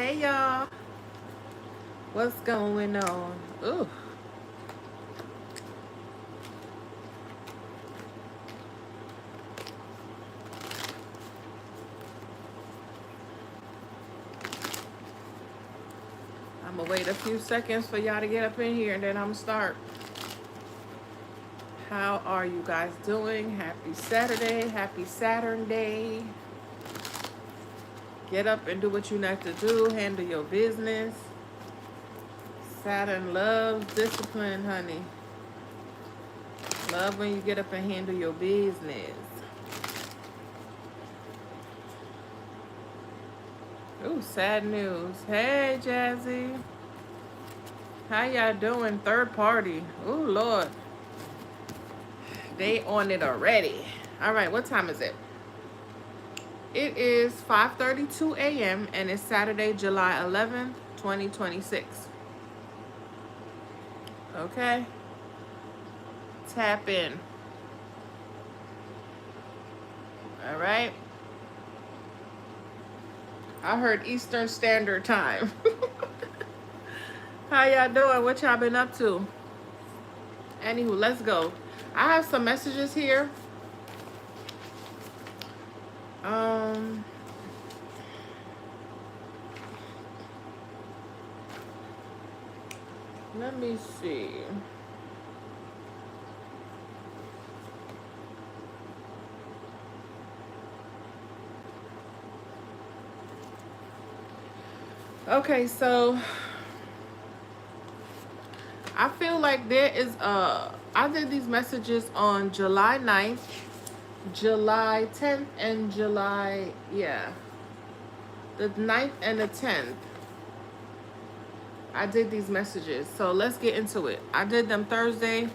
Hey y'all, what's going on? Ooh, I'm gonna wait a few seconds for y'all to get up in here and then I'm gonna start. How are you guys doing? Happy Saturday, happy Saturn day. Get up and do what you need to do, handle your business. Saturn loves discipline, honey. Love when you get up and handle your business. Ooh, sad news. Hey, Jazzy. How y'all doing? Third party. Ooh, Lord. They on it already. All right, what time is it? It is 5:32 a.m. and it's Saturday, July 11th, 2026. Okay? Tap in. All right? I heard Eastern Standard Time. How y'all doing? What y'all been up to? Anywho, let's go. I have some messages here. Um, Let me see. Okay, so I feel like there is I did these messages on July 9th, July 10th, and the 9th and the 10th. I did these messages. So let's get into it. I did them Thursday,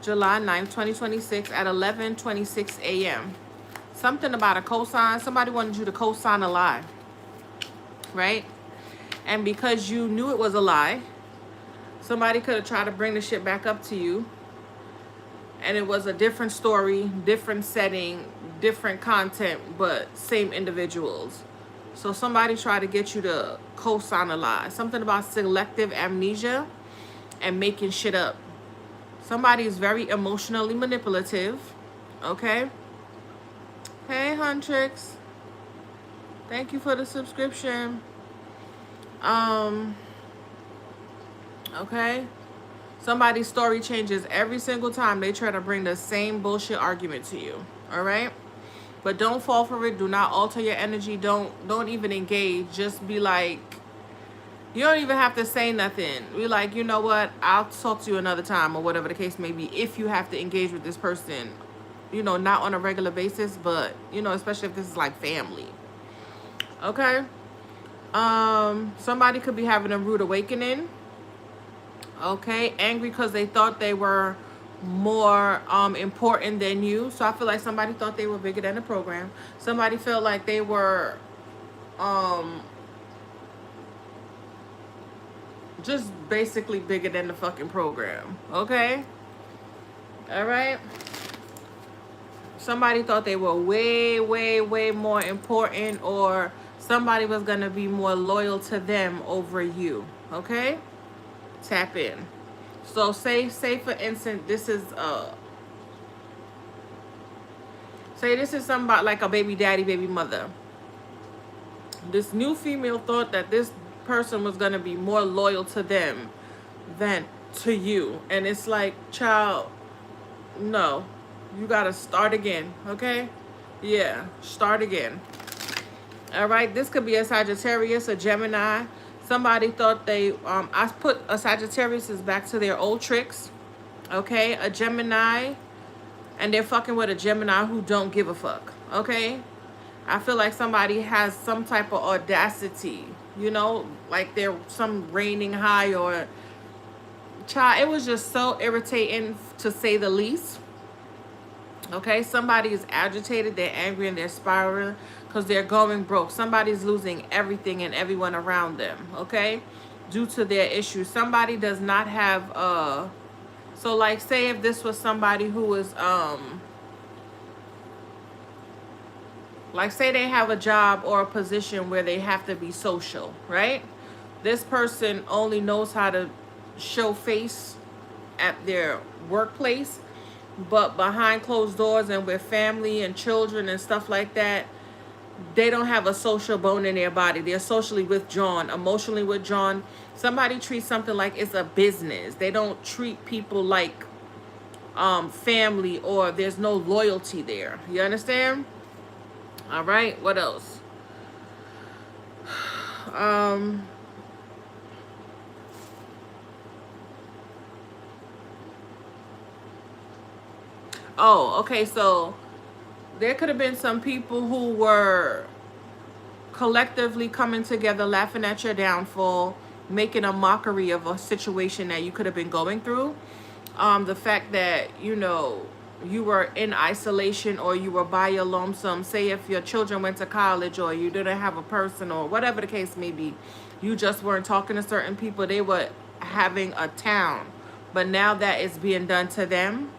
July 9th, 2026 at 11:26 a.m. Something about a cosign. Somebody wanted you to cosign a lie, right? And because you knew it was a lie, somebody could have tried to bring the shit back up to you. And it was a different story, different setting, different content, but same individuals. So somebody tried to get you to co-sign a lie. Something about selective amnesia and making shit up. Somebody is very emotionally manipulative. Okay? Hey, Huntrix. Thank you for the subscription. Okay? Somebody's story changes every single time they try to bring the same bullshit argument to you. All right? But don't fall for it. Do not alter your energy. Don't even engage. Just be like, you don't even have to say nothing. Be like, you know what? I'll talk to you another time or whatever the case may be. If you have to engage with this person, you know, not on a regular basis, but, you know, especially if this is like family. Okay? Somebody could be having a rude awakening. Okay? Angry because they thought they were more important than you. So I feel like somebody thought they were bigger than the program. Somebody felt like they were just basically bigger than the fucking program. Okay? All right? Somebody thought they were way, way, way more important, or somebody was going to be more loyal to them over you. Okay? Tap in. So say for instance, this is somebody like a baby daddy, baby mother. This new female thought that this person was going to be more loyal to them than to you. And it's like, child, no. You got to start again, okay? Yeah, start again. All right, this could be a Sagittarius, a Gemini. Somebody thought they, I put a Sagittarius is back to their old tricks, okay? A Gemini, and they're fucking with a Gemini who don't give a fuck, okay? I feel like somebody has some type of audacity, you know? Like they're some reigning high or... Child, it was just so irritating to say the least. Okay, somebody is agitated, they're angry, and they're spiraling because they're going broke. Somebody's losing everything and everyone around them, okay, due to their issues. Somebody does not have so like say if this was somebody who was Like, say they have a job or a position where they have to be social, right? This person only knows how to show face at their workplace, but behind closed doors and with family and children and stuff like that, they don't have a social bone in their body. They're socially withdrawn, emotionally withdrawn. Somebody treats something like it's a business. They don't treat people like family, or there's no loyalty there. You understand? All right, what else? Oh, okay, so there could have been some people who were collectively coming together, laughing at your downfall, making a mockery of a situation that you could have been going through. The fact that, you know, you were in isolation, or you were by your lonesome. Say if your children went to college, or you didn't have a person, or whatever the case may be, you just weren't talking to certain people. They were having a town, but now that it's being done to them,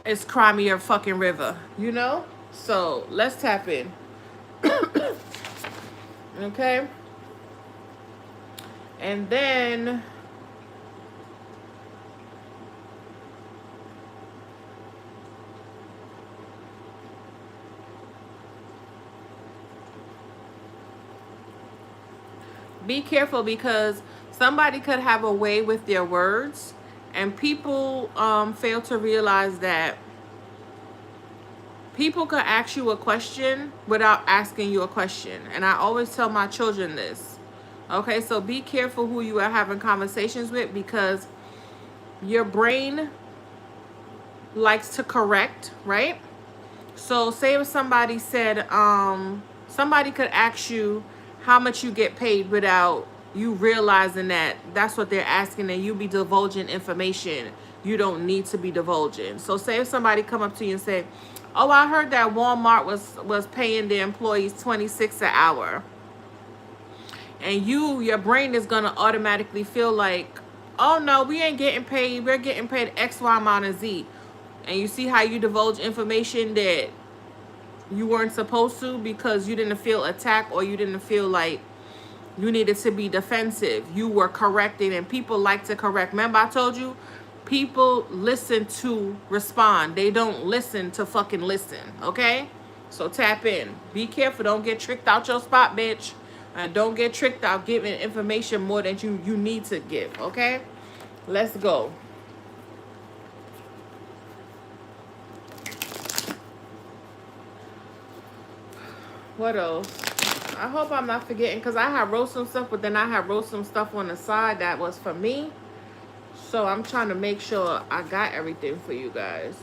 it's Crimea fucking river, you know? So let's tap in. Okay? And then be careful, because somebody could have a way with their words, and people fail to realize that people could ask you a question without asking you a question. And I always tell my children this. Okay, so be careful who you are having conversations with, because your brain likes to correct, right? So say if somebody said, somebody could ask you how much you get paid without you realizing that that's what they're asking, and you be divulging information you don't need to be divulging. So say if somebody come up to you and say, oh, I heard that Walmart was paying their employees $26 an hour. And your brain is going to automatically feel like, oh, no, we ain't getting paid. We're getting paid X, Y amount of Z. And you see how you divulge information that you weren't supposed to, because you didn't feel attacked, or you didn't feel like you needed to be defensive. You were correcting, and people like to correct. Remember I told you, people listen to respond. They don't listen to fucking listen, okay? So tap in. Be careful. Don't get tricked out your spot, bitch. And don't get tricked out giving information more than you need to give, okay? Let's go. What else? I hope I'm not forgetting, because I have wrote some stuff, but then I have wrote some stuff on the side that was for me. So I'm trying to make sure I got everything for you guys.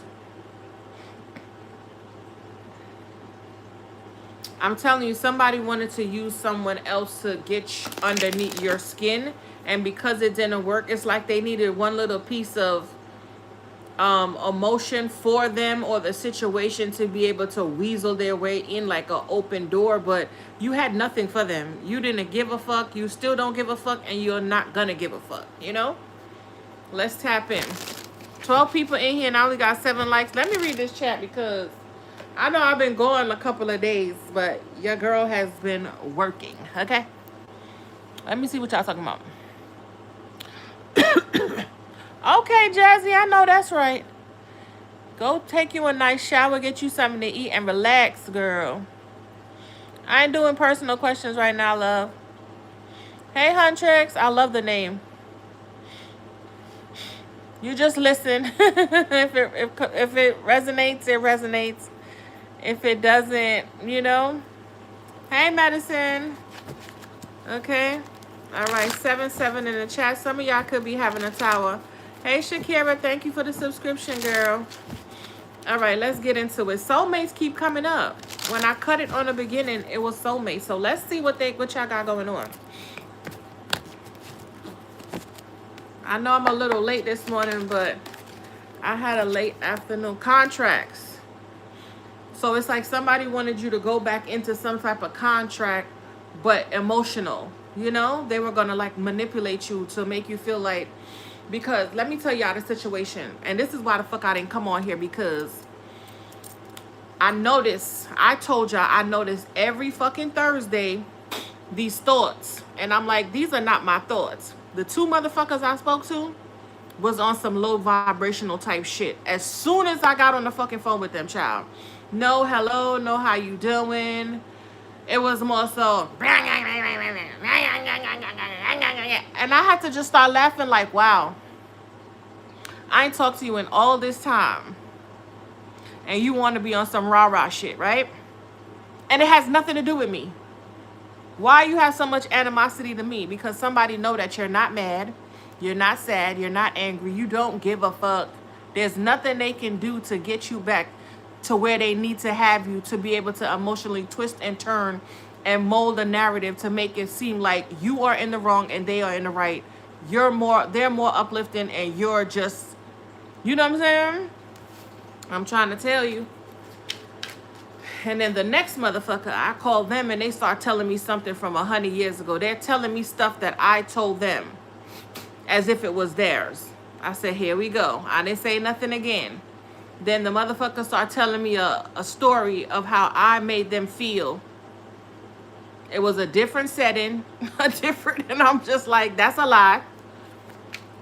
I'm telling you, somebody wanted to use someone else to get underneath your skin. And because it didn't work, it's like they needed one little piece of emotion for them, or the situation, to be able to weasel their way in like an open door. But you had nothing for them. You didn't give a fuck. You still don't give a fuck. And you're not gonna give a fuck, you know? Let's tap in. 12 people in here and I only got 7 likes. Let me read this chat, because I know I've been going a couple of days, but your girl has been working, okay? Let me see what y'all talking about. Okay, Jazzy, I know that's right. Go take you a nice shower, get you something to eat, and relax, girl. I ain't doing personal questions right now, love. Hey, Huntrix. I love the name. You just listen. if it resonates, it resonates. If it doesn't, you know. Hey, Madison. Okay. All right, 7-7 in the chat. Some of y'all could be having a tower. Hey, Shakira, thank you for the subscription, girl. All right, let's get into it. Soulmates keep coming up. When I cut it on the beginning, it was soulmates. So let's see what y'all got going on. I know I'm a little late this morning, but I had a late afternoon. Contracts. So it's like somebody wanted you to go back into some type of contract, but emotional. You know, they were going to like manipulate you to make you feel like, because let me tell y'all the situation. And this is why the fuck I didn't come on here, because I told y'all, I notice every fucking Thursday these thoughts. And I'm like, these are not my thoughts. The two motherfuckers I spoke to was on some low vibrational type shit. As soon as I got on the fucking phone with them, child. No, hello, no, how you doing? It was more so, and I had to just start laughing like, wow, I ain't talked to you in all this time. And you want to be on some rah-rah shit, right? And it has nothing to do with me. Why you have so much animosity to me? Because somebody know that you're not mad, you're not sad, you're not angry, you don't give a fuck. There's nothing they can do to get you back to where they need to have you to be able to emotionally twist and turn and mold a narrative to make it seem like you are in the wrong and they are in the right. They're more uplifting and you're just, you know what I'm saying? I'm trying to tell you. And then the next motherfucker, I call them and they start telling me something from 100 years ago. They're telling me stuff that I told them as if it was theirs. I said, here we go. I didn't say nothing again. Then the motherfucker start telling me a story of how I made them feel. It was a different setting, and I'm just like, that's a lie.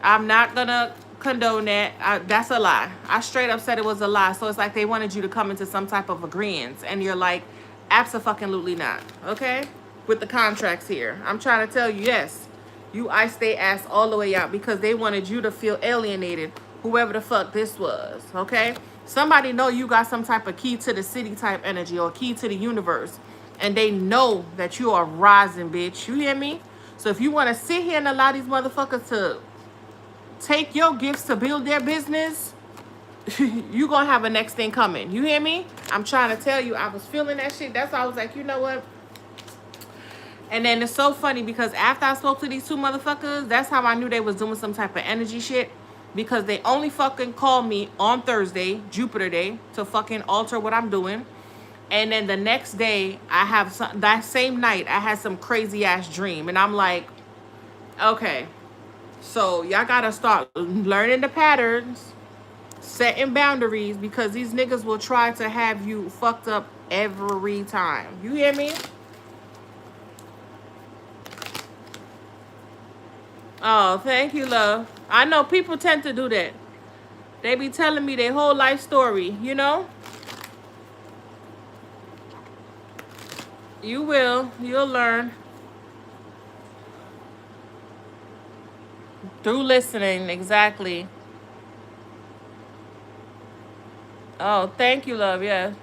I'm not gonna condone that. That's a lie. I straight up said it was a lie. So it's like they wanted you to come into some type of agreement, and you're like, abso-fucking-lutely not. Okay? With the contracts here, I'm trying to tell you, yes, you iced their ass all the way out because they wanted you to feel alienated, whoever the fuck this was. Okay? Somebody know you got some type of key to the city type energy or key to the universe, and they know that you are rising, bitch. You hear me? So if you want to sit here and allow these motherfuckers to take your gifts to build their business, you gonna have a next thing coming. You hear me? I'm trying to tell you, I was feeling that shit. That's why I was like, you know what? And then it's so funny because after I spoke to these two motherfuckers, that's how I knew they was doing some type of energy shit. Because they only fucking called me on Thursday, Jupiter Day, to fucking alter what I'm doing. And then the next day, that same night, I had some crazy ass dream. And I'm like, okay, so y'all gotta start learning the patterns, setting boundaries, because these niggas will try to have you fucked up every time. You hear me? Oh, thank you, love. I know people tend to do that. They be telling me their whole life story, you know? You will. You'll learn. Through listening, exactly. Oh, thank you, love, yeah.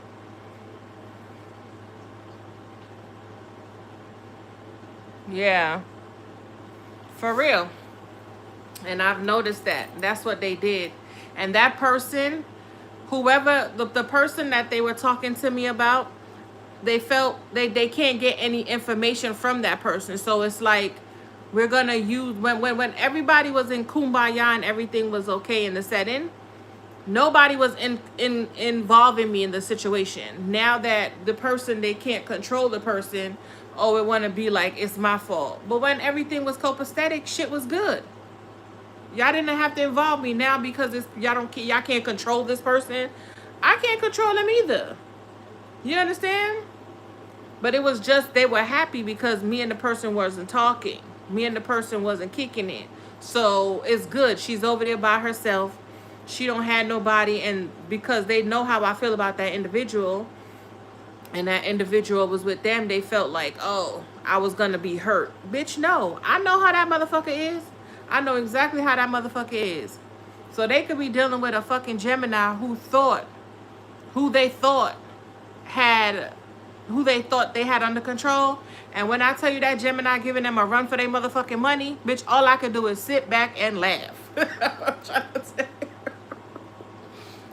Yeah. For real. And I've noticed that. That's what they did. And that person, whoever, the person that they were talking to me about, they felt they can't get any information from that person. So it's like, we're going to use, when everybody was in kumbaya and everything was okay in the setting, nobody was involving me in the situation. Now that the person, they can't control the person, oh, it want to be like, it's my fault. But when everything was copacetic, shit was good. Y'all didn't have to involve me now because y'all can't control this person. I can't control them either. You understand? But it was just, they were happy because me and the person wasn't talking. Me and the person wasn't kicking it. So it's good. She's over there by herself. She don't have nobody. And because they know how I feel about that individual, and that individual was with them, they felt like, oh, I was going to be hurt. Bitch, no. I know how that motherfucker is. I know exactly how that motherfucker is. So they could be dealing with a fucking Gemini who they thought they had under control. And when I tell you that Gemini giving them a run for their motherfucking money, bitch, all I can do is sit back and laugh. I'm trying to tell you.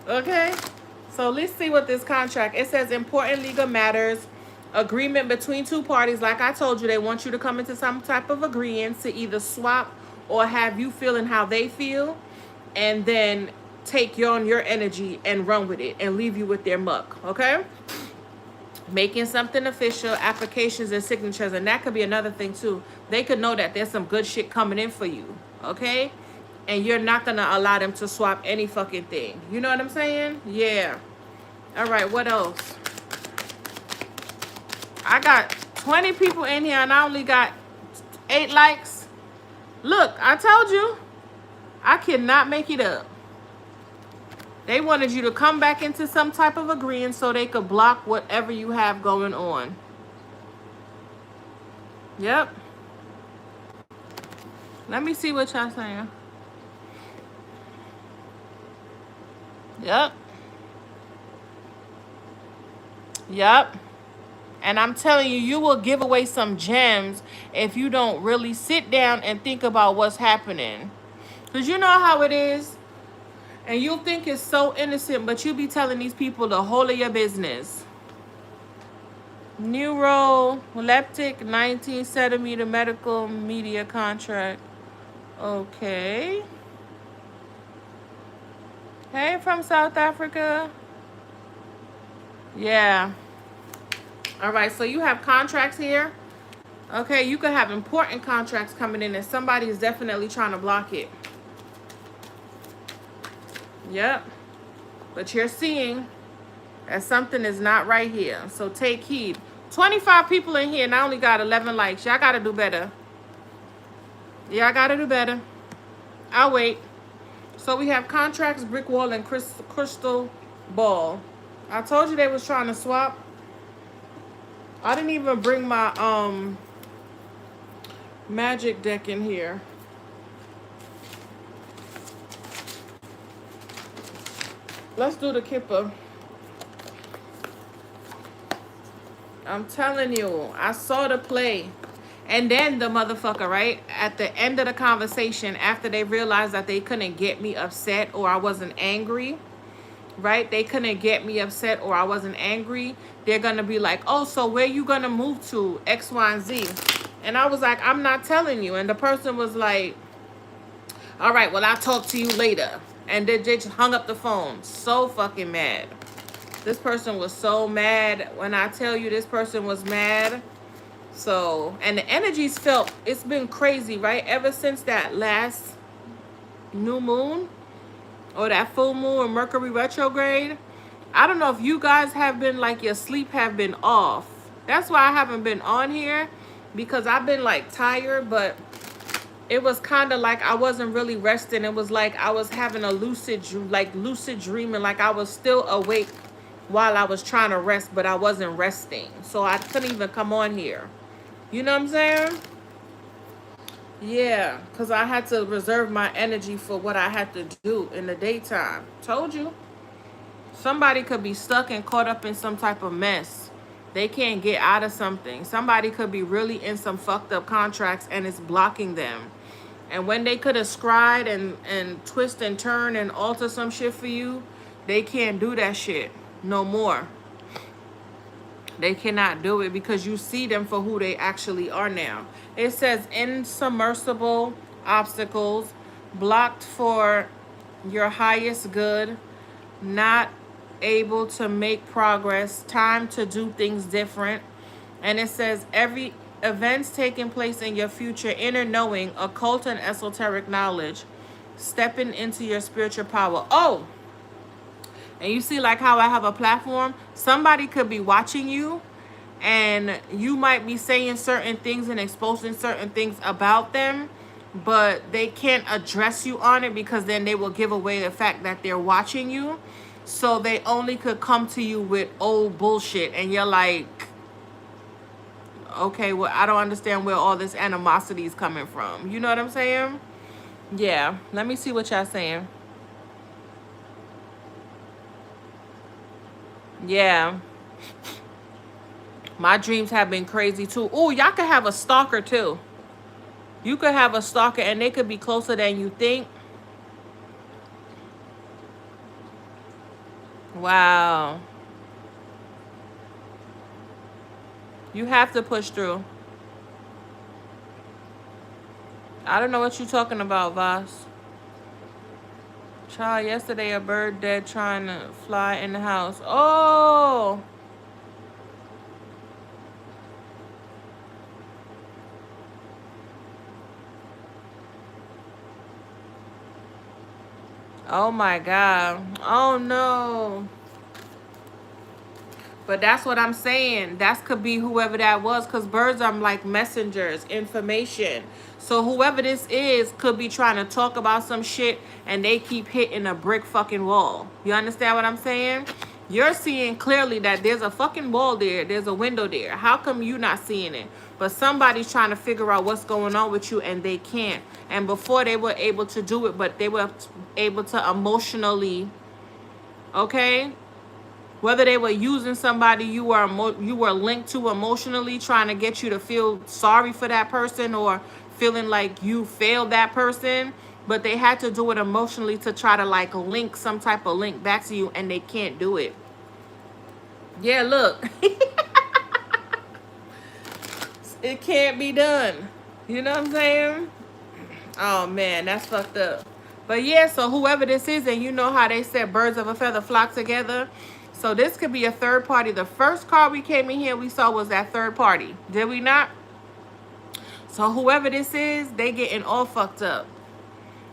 Okay? So let's see what this contract, it says important legal matters, agreement between two parties. Like I told you, they want you to come into some type of agreement to either swap or have you feeling how they feel, and then take you on your energy and run with it and leave you with their muck. Okay? Making something official, applications and signatures. And that could be another thing too. They could know that there's some good shit coming in for you. Okay? And you're not going to allow them to swap any fucking thing. You know what I'm saying? Yeah. All right, what else? I got 20 people in here and I only got 8 likes. Look, I told you. I cannot make it up. They wanted you to come back into some type of agreement so they could block whatever you have going on. Yep. Let me see what y'all saying. Yep. Yep. And I'm telling you, you will give away some gems if you don't really sit down and think about what's happening. Because you know how it is. And you'll think it's so innocent, but you'll be telling these people the whole of your business. Neuroleptic 19 centimeter medical media contract. Okay. Hey, from South Africa. Yeah. All right, so you have contracts here. Okay, you could have important contracts coming in and somebody is definitely trying to block it. Yep. But you're seeing that something is not right here. So take heed. 25 people in here and I only got 11 likes. Y'all got to do better. Y'all got to do better. I'll wait. So we have contracts, brick wall, and crystal ball. I told you they was trying to swap. I didn't even bring my magic deck in here. Let's do the kipper. I'm telling you, I saw the play. And then the motherfucker, right? At the end of the conversation, after they realized that they couldn't get me upset or I wasn't angry, right? They couldn't get me upset or I wasn't angry. They're going to be like, oh, so where you going to move to? X, Y, and Z. And I was like, I'm not telling you. And the person was like, all right, well, I'll talk to you later. And they just hung up the phone. So fucking mad. This person was so mad. When I tell you this person was mad. So, and the energies felt, it's been crazy, right? Ever since that last new moon or that full moon or Mercury retrograde. I don't know if you guys have been like your sleep have been off. That's why I haven't been on here because I've been like tired, but it was kind of like I wasn't really resting. It was like I was having a lucid dreaming, like I was still awake while I was trying to rest, but I wasn't resting. So I couldn't even come on here. You know what I'm saying? Yeah, because I had to reserve my energy for what I had to do in the daytime. Told you. Somebody could be stuck and caught up in some type of mess. They can't get out of something. Somebody could be really in some fucked up contracts and it's blocking them. And when they could have scried and twist and turn and alter some shit for you, they can't do that shit no more. They cannot do it because you see them for who they actually are now. It says insubmersible obstacles, blocked for your highest good, not able to make progress, time to do things different. And it says every events taking place in your future, inner knowing, occult and esoteric knowledge, stepping into your spiritual power. Oh, and you see like how I have a platform? Somebody could be watching you and you might be saying certain things and exposing certain things about them, but they can't address you on it because then they will give away the fact that they're watching you. So they only could come to you with old bullshit and you're like, okay, well, I don't understand where all this animosity is coming from. You know what I'm saying? Yeah, let me see what y'all saying. Yeah. My dreams have been crazy too. Oh, y'all could have a stalker too. You could have a stalker and they could be closer than you think. Wow. You have to push through. I don't know what you're talking about, Voss. Child, yesterday a bird dead trying to fly in the house. Oh! Oh my God. Oh no. But that's what I'm saying. That could be whoever that was, because birds are like messengers, information. So whoever this is could be trying to talk about some shit and they keep hitting a brick fucking wall. You understand what I'm saying? You're seeing clearly that there's a fucking wall there. There's a window there. How come you not seeing it? But somebody's trying to figure out what's going on with you and they can't. And before they were able to do it, but they were able to emotionally, okay? Whether they were using somebody you were linked to emotionally, trying to get you to feel sorry for that person or feeling like you failed that person, but they had to do it emotionally to try to like link some type of link back to you, and they can't do it. Yeah, look. It can't be done. You know what I'm saying? Oh man, that's fucked up. But yeah, so whoever this is, and you know how they said birds of a feather flock together. So this could be a third party. The first card we came in here, we saw was that third party. Did we not? So whoever this is, they getting all fucked up.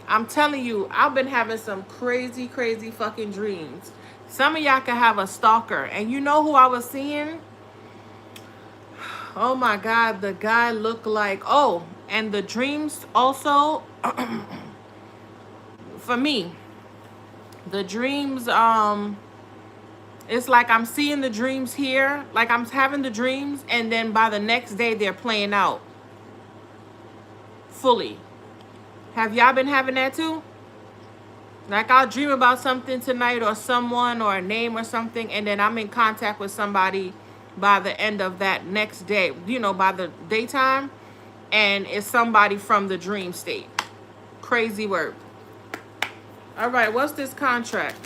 I'm telling you, I've been having some crazy, crazy fucking dreams. Some of y'all could have a stalker. And you know who I was seeing? Oh my God, the guy looked like, oh, and the dreams also, for me, the dreams, it's like I'm seeing the dreams here, like I'm having the dreams, and then by the next day they're playing out fully. Have y'all been having that too? Like I'll dream about something tonight or someone or a name or something, and then I'm in contact with somebody by the end of that next day, you know, by the daytime, and it's somebody from the dream state. Crazy work. All right, what's this contract?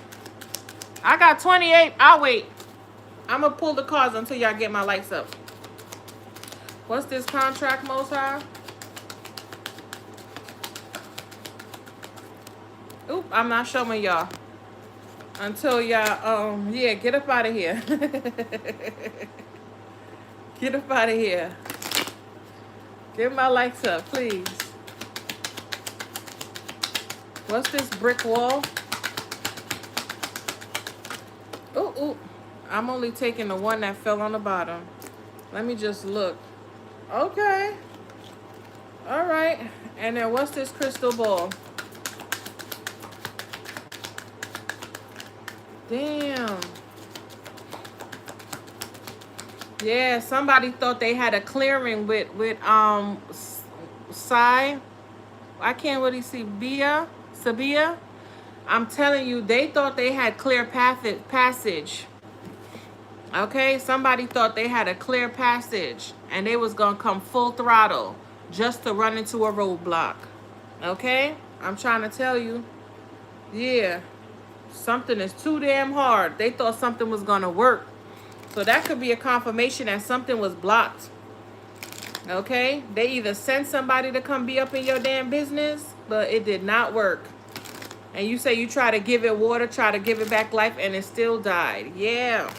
I got 28. I'll wait. I'm going to pull the cards until y'all get my lights up. What's this contract, Most High? Oop, I'm not showing y'all. Until y'all, yeah, get up out of here. Get up out of here. Get my lights up, please. What's this brick wall? Ooh, ooh. I'm only taking the one that fell on the bottom. Let me just look. Okay. All right. And then what's this crystal ball? Damn. Yeah, somebody thought they had a clearing with Sai. I can't really see Sabia. I'm telling you, they thought they had clear passage. Okay, somebody thought they had a clear passage and they was gonna come full throttle just to run into a roadblock. Okay, I'm trying to tell you. Yeah, something is too damn hard. They thought something was gonna work. So that could be a confirmation that something was blocked. Okay, they either sent somebody to come be up in your damn business, but it did not work. And you say you try to give it water, try to give it back life, and it still died. Yeah.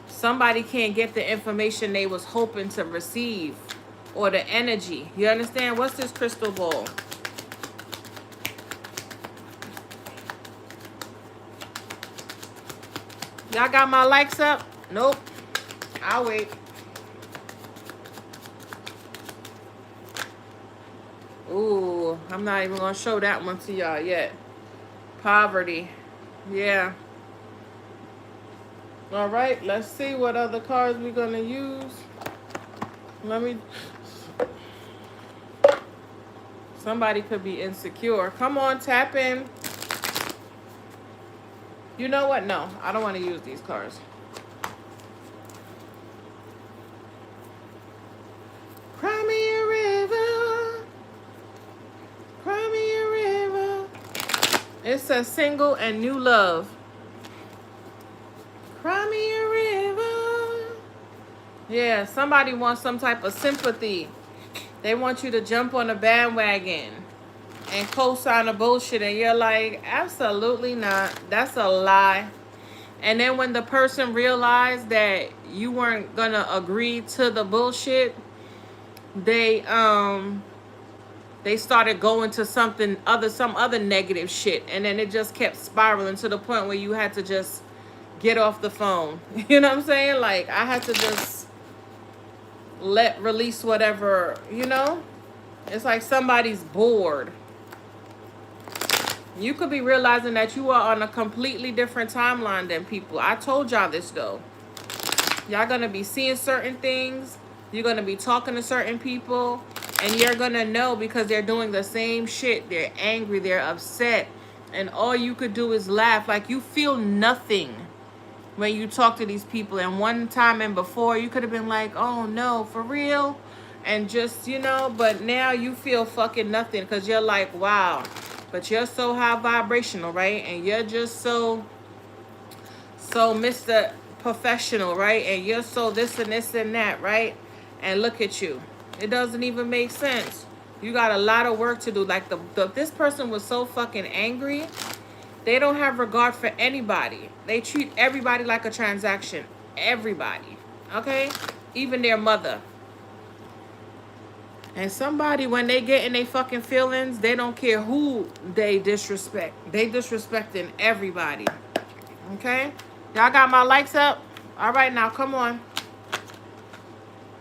Somebody can't get the information they was hoping to receive or the energy. You understand? What's this crystal ball? Y'all got my likes up? Nope. I'll wait. Ooh, I'm not even going to show that one to y'all yet. Poverty. Yeah. All right, let's see what other cards we're going to use. Let me... Somebody could be insecure. Come on, tap in. You know what? No, I don't want to use these cards. Cry me a river. Cry me a river. It says single and new love. Cry me a river. Yeah, somebody wants some type of sympathy. They want you to jump on the bandwagon and co-sign the bullshit, and you're like, absolutely not. That's a lie. And then when the person realized that you weren't gonna agree to the bullshit, they started going to some other negative shit, and then it just kept spiraling to the point where you had to just get off the phone. You know what I'm saying? Like, I had to just release whatever, you know? It's like somebody's bored. You could be realizing that you are on a completely different timeline than people. I told y'all this, though. Y'all gonna be seeing certain things. You're gonna be talking to certain people. And you're gonna know because they're doing the same shit. They're angry. They're upset. And all you could do is laugh. Like, you feel nothing when you talk to these people. And one time and before, you could have been like, oh, no, for real? And just, you know, but now you feel fucking nothing because you're like, wow. But you're so high vibrational, right? And you're just so Mr. Professional, right? And you're so this and that, right? And look at you. It doesn't even make sense. You got a lot of work to do. Like, this person was so fucking angry. They don't have regard for anybody. They treat everybody like a transaction. Everybody. Okay? Even their mother. And somebody, when they get in their fucking feelings, they don't care who they disrespect. They disrespecting everybody. Okay? Y'all got my likes up? All right, now, come on.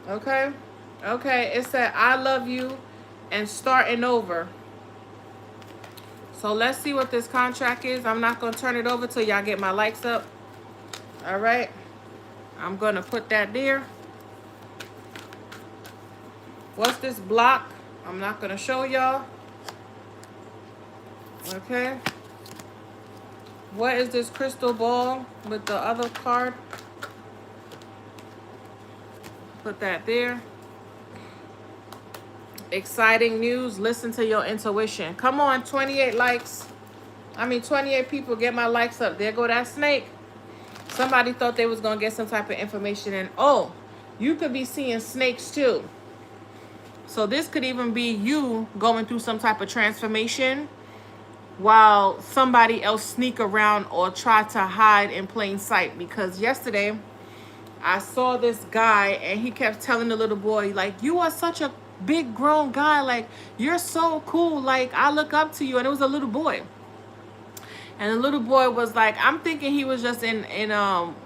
Okay? Okay, it said, I love you and starting over. So let's see what this contract is. I'm not going to turn it over till y'all get my likes up. All right? I'm going to put that there. What's this block? I'm not going to show y'all. Okay? What is this crystal ball with the other card? Put that there. Exciting news. Listen to your intuition. Come on, 28 likes. 28 people, get my likes up. There go that snake. Somebody thought they was going to get some type of information. And, oh, you could be seeing snakes too. So this could even be you going through some type of transformation while somebody else sneak around or try to hide in plain sight. Because yesterday, I saw this guy and he kept telling the little boy, like, you are such a big grown guy. Like, you're so cool. Like, I look up to you. And it was a little boy. And the little boy was like, I'm thinking he was just in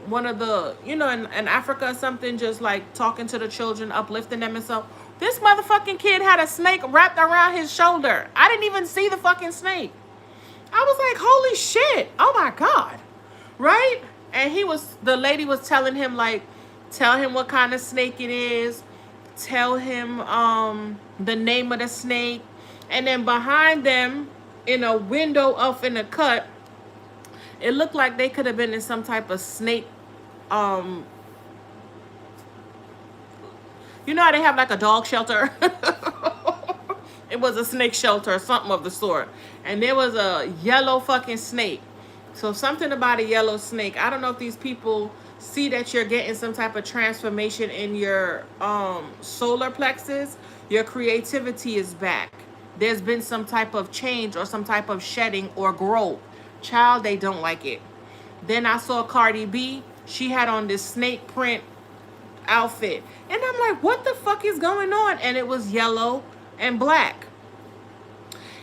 one of the, you know, in Africa or something, just like talking to the children, uplifting them and so. This motherfucking kid had a snake wrapped around his shoulder. I didn't even see the fucking snake. I was like, holy shit. Oh my God. Right? And the lady was telling him, like, tell him what kind of snake it is. Tell him the name of the snake. And then behind them, in a window off in a cut, it looked like they could have been in some type of snake. You know how they have like a dog shelter? It was a snake shelter or something of the sort. And there was a yellow fucking snake. So something about a yellow snake. I don't know if these people see that you're getting some type of transformation in your solar plexus. Your creativity is back. There's been some type of change or some type of shedding or growth. Child, they don't like it. Then I saw Cardi B. She had on this snake print outfit. And I'm like, what the fuck is going on? And it was yellow and black.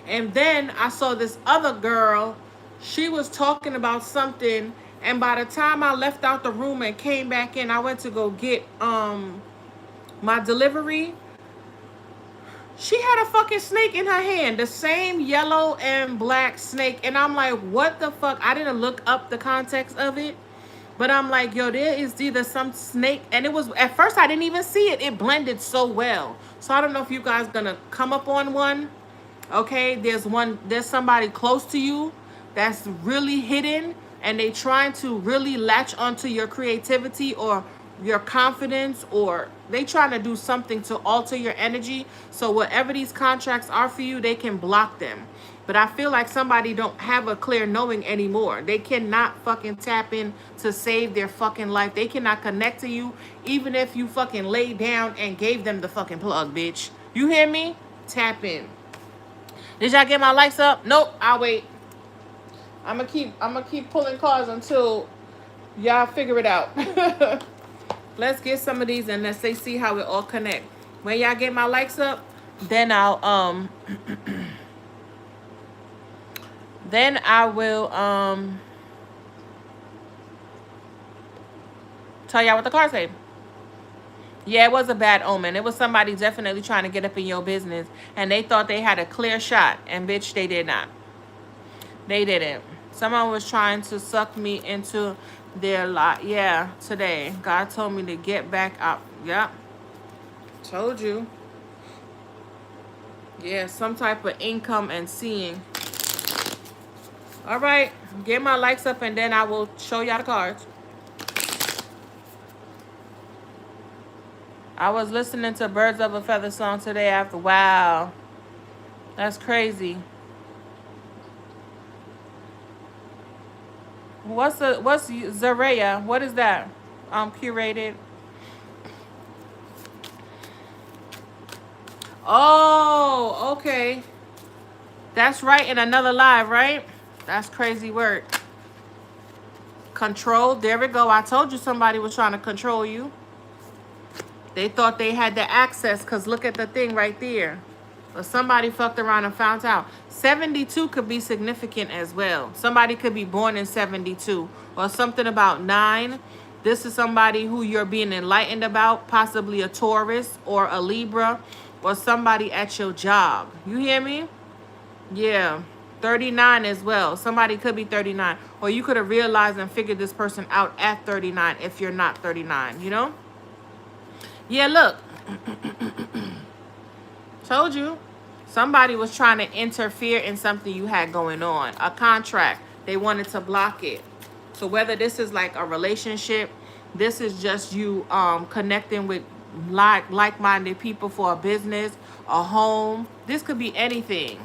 And then I saw this other girl. She was talking about something. And by the time I left out the room and came back in, I went to go get my delivery. She had a fucking snake in her hand. The same yellow and black snake. And I'm like, what the fuck? I didn't look up the context of it. But I'm like, yo, there is either some snake. And it was, at first I didn't even see it. It blended so well. So I don't know if you guys gonna come up on one. Okay, there's somebody close to you that's really hidden. And they trying to really latch onto your creativity or your confidence, or they trying to do something to alter your energy. So whatever these contracts are for you, they can block them. But I feel like somebody don't have a clear knowing anymore. They cannot fucking tap in to save their fucking life. They cannot connect to you, even if you fucking laid down and gave them the fucking plug, bitch. You hear me? Tap in. Did y'all get my likes up? Nope. I'll wait. I'm gonna keep pulling cards until y'all figure it out. Let's get some of these and let's see how it all connect. When y'all get my likes up, then I'll then I will Tell y'all what the card say. Yeah, it was a bad omen. It was somebody definitely trying to get up in your business, and they thought they had a clear shot, and bitch, they did not. They didn't. Someone was trying to suck me into their lot. Yeah, today. God told me to get back up. Yep. Told you. Yeah, some type of income and seeing. All right. Get my likes up, and then I will show y'all the cards. I was listening to Birds of a Feather song today after. Wow. That's crazy. What's Zareya? What is that? Curated. Oh, okay. That's right, in another live, right? That's crazy work. Control. There we go. I told you somebody was trying to control you. They thought they had the access because look at the thing right there. But somebody fucked around and found out. 72 could be significant as well. Somebody could be born in 72 or something about 9. This is somebody who you're being enlightened about, possibly a Taurus or a Libra or somebody at your job. You hear me? Yeah. 39 as well. Somebody could be 39. Or you could have realized and figured this person out at 39 if you're not 39, you know? Yeah, look. Told you. Somebody was trying to interfere in something you had going on. A contract. They wanted to block it. So whether this is like a relationship, this is just you connecting with like-minded people for a business, a home. This could be anything.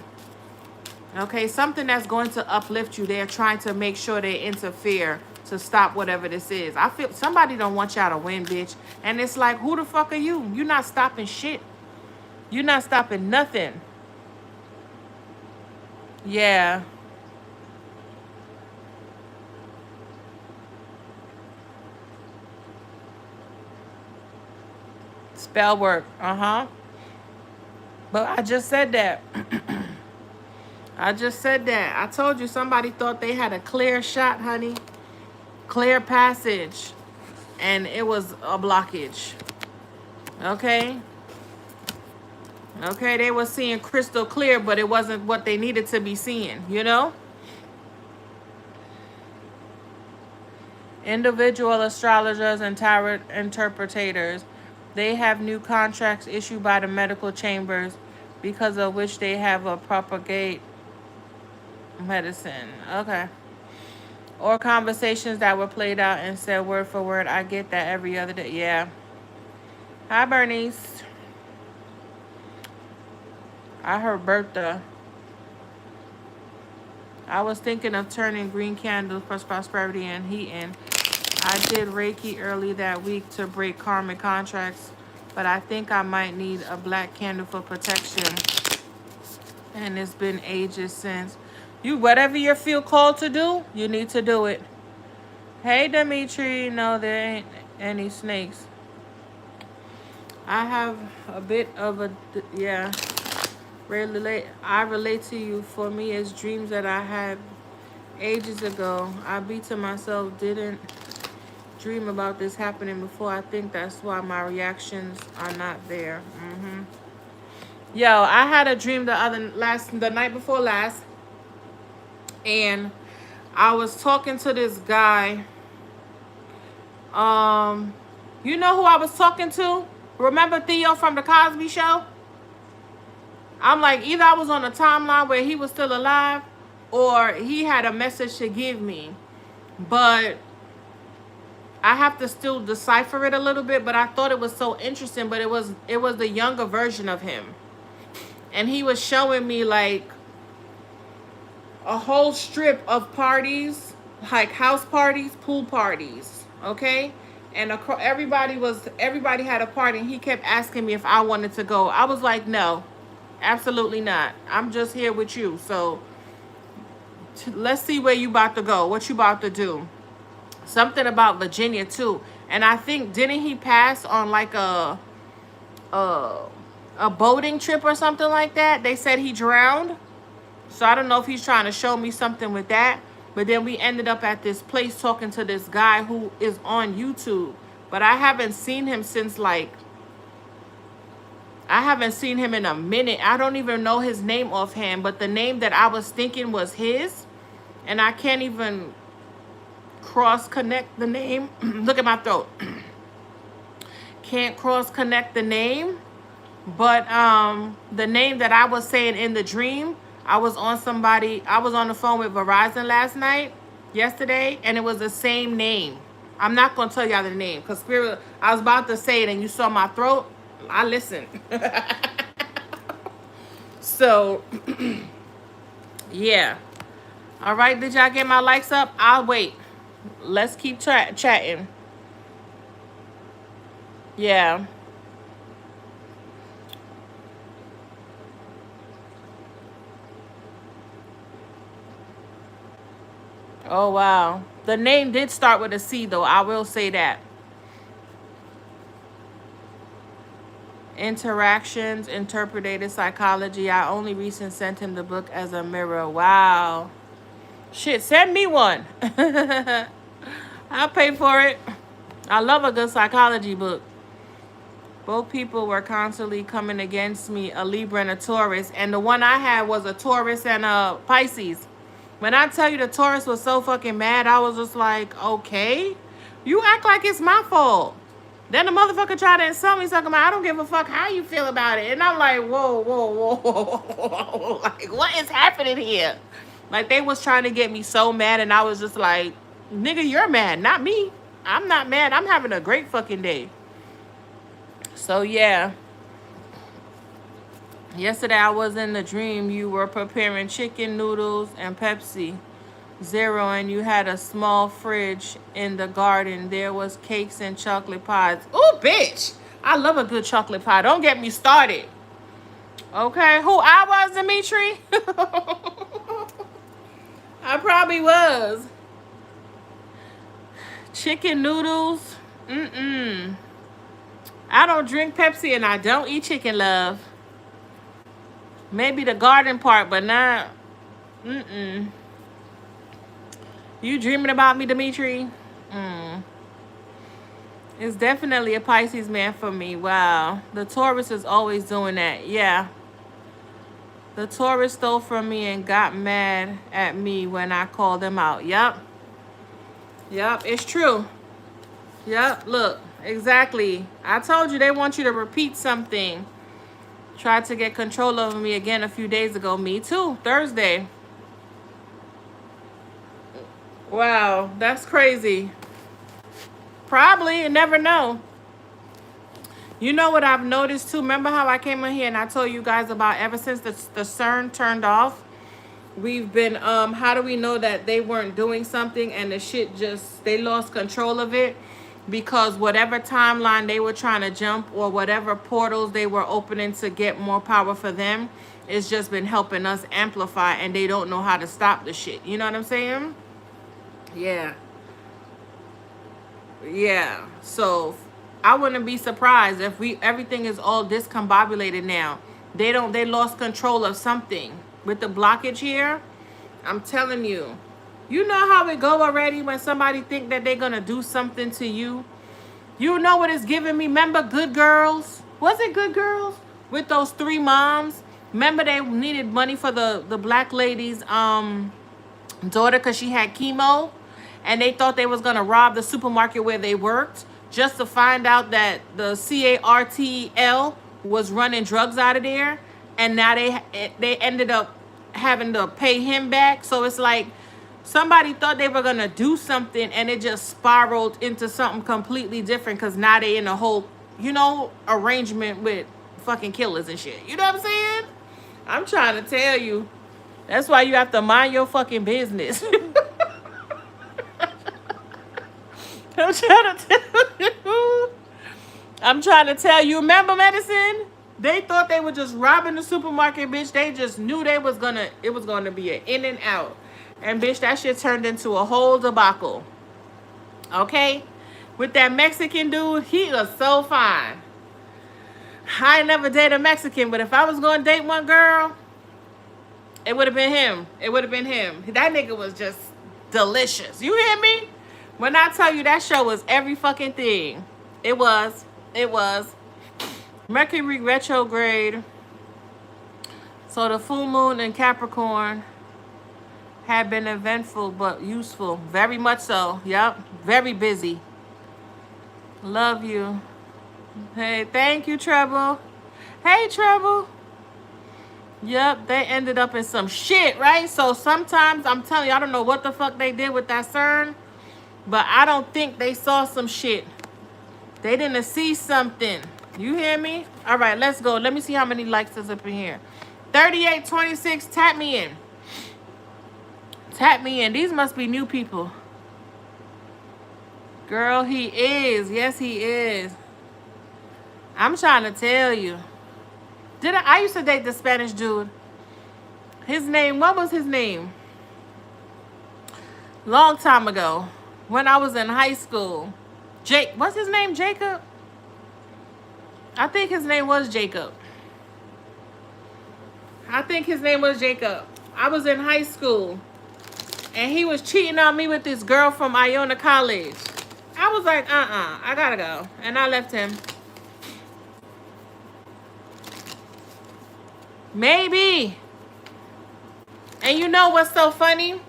Okay, something that's going to uplift you. They're trying to make sure they interfere to stop whatever this is. I feel somebody don't want y'all to win, bitch. And it's like, who the fuck are you? You're not stopping shit. You're not stopping nothing. Yeah. Spell work. Uh-huh. But I just said that. I just said that. I told you somebody thought they had a clear shot, honey. Clear passage. And it was a blockage. Okay? Okay, they were seeing crystal clear, but it wasn't what they needed to be seeing, you know? Individual astrologers and tarot interpreters, they have new contracts issued by the medical chambers because of which they have a propagate medicine. Okay. Or conversations that were played out and said word for word. I get that every other day. Yeah. Hi, Bernice. I heard Bertha. I was thinking of turning green candles for prosperity and heating. I did Reiki early that week to break karmic contracts, but I think I might need a black candle for protection. And it's been ages since. You, whatever you feel called to do, you need to do it. Hey, Dimitri. No, there ain't any snakes. I have a bit of a, yeah. I relate to you. For me, it's dreams that I had ages ago. I be to myself, didn't dream about this happening before. I think that's why my reactions are not there. Yo, I had a dream the night before last, and I was talking to this guy. You know who I was talking to? Remember Theo from the Cosby Show? I'm like, either I was on a timeline where he was still alive, or he had a message to give me. But I have to still decipher it a little bit, but I thought it was so interesting. But it was the younger version of him. And he was showing me like a whole strip of parties, like house parties, pool parties, okay? And everybody had a party, and he kept asking me if I wanted to go. I was like, no, absolutely not. I'm just here with you. So let's see where you about to go, what you about to do. Something about Virginia too. And I think, didn't he pass on like a boating trip or something like that? They said he drowned. So I don't know if he's trying to show me something with that. But then we ended up at this place talking to this guy who is on YouTube. But I haven't seen him since like, I haven't seen him in a minute. I don't even know his name offhand, but the name that I was thinking was his, and I can't even cross connect the name. Look at my throat. Can't cross connect the name, but the name that I was saying in the dream, I was on the phone with Verizon yesterday, and it was the same name. I'm not gonna tell y'all the name because Spirit, I was about to say it and you saw my throat. I listened. So yeah. All right, did y'all get my likes up? I'll wait. Let's keep chatting. Yeah. Oh, wow. The name did start with a C, though. I will say that. Interactions, interpreted psychology. I only recently sent him the book as a mirror. Wow. Shit, send me one. I'll pay for it. I love a good psychology book. Both people were constantly coming against me, a Libra and a Taurus. And the one I had was a Taurus and a Pisces. When I tell you the Taurus was so fucking mad, I was just like, okay, you act like it's my fault. Then the motherfucker tried to insult me, talking about, I don't give a fuck how you feel about it. And I'm like, whoa, whoa, whoa, whoa. Like, what is happening here? Like, they was trying to get me so mad, and I was just like, nigga, you're mad, not me. I'm not mad. I'm having a great fucking day. So, yeah. Yesterday, I was in the dream. You were preparing chicken noodles and Pepsi Zero, and you had a small fridge in the garden. There was cakes and chocolate pies. Ooh, bitch. I love a good chocolate pie. Don't get me started. Okay, who I was, Dimitri? I probably was. Chicken noodles. I don't drink Pepsi and I don't eat chicken, love. Maybe the garden part, but not. You dreaming about me, Dimitri? It's definitely a Pisces man for me. Wow. The Taurus is always doing that. Yeah. The Taurus stole from me and got mad at me when I called them out. Yep. Yep, it's true. Yep, look. Exactly. I told you they want you to repeat something. Tried to get control over me again a few days ago. Me too. Thursday. Wow, that's crazy. Probably, you never know. You know what I've noticed too? Remember how I came in here and I told you guys about ever since the CERN turned off, we've been, how do we know that they weren't doing something and the shit just, they lost control of it? Because whatever timeline they were trying to jump or whatever portals they were opening to get more power for them, it's just been helping us amplify, and they don't know how to stop the shit. You know what I'm saying? Yeah. Yeah. So I wouldn't be surprised if everything is all discombobulated now. They lost control of something with the blockage here. I'm telling you. You know how it go already when somebody think that they're gonna do something to you. You know what it's giving me? Remember Good Girls? Was it Good Girls? With those 3 moms. Remember they needed money for the black lady's daughter because she had chemo, and they thought they was gonna rob the supermarket where they worked, just to find out that the CARTL was running drugs out of there, and now they ended up having to pay him back. So it's like somebody thought they were gonna do something, and it just spiraled into something completely different because now they in a whole, arrangement with fucking killers and shit. You know what I'm saying? I'm trying to tell you. That's why you have to mind your fucking business. I'm trying to tell you. I'm trying to tell you. Remember medicine? They thought they were just robbing the supermarket, bitch. They just knew it was gonna be an in and out. And bitch, that shit turned into a whole debacle. Okay? With that Mexican dude, he was so fine. I ain't never dated a Mexican, but if I was gonna date one girl, it would have been him. It would have been him. That nigga was just delicious. You hear me? When I tell you that show was every fucking thing. It was. It was. Mercury retrograde. So the full moon in Capricorn had been eventful but useful. Very much so. Yep. Very busy. Love you. Hey, thank you, Treble. Hey, Treble. Yep, they ended up in some shit, right? So sometimes, I'm telling you, I don't know what the fuck they did with that CERN, but I don't think they saw some shit. They didn't see something. You hear me? All right, let's go. Let me see how many likes is up in here. 3826, tap me in. Tap me in. These must be new people. Girl, he is. Yes, he is. I'm trying to tell you. I used to date the Spanish dude. His name, what was his name? Long time ago. When I was in high school. What's his name? Jacob? I think his name was Jacob. I was in high school. And he was cheating on me with this girl from Iona College. I was like, I gotta go. And I left him. Maybe. And you know what's so funny?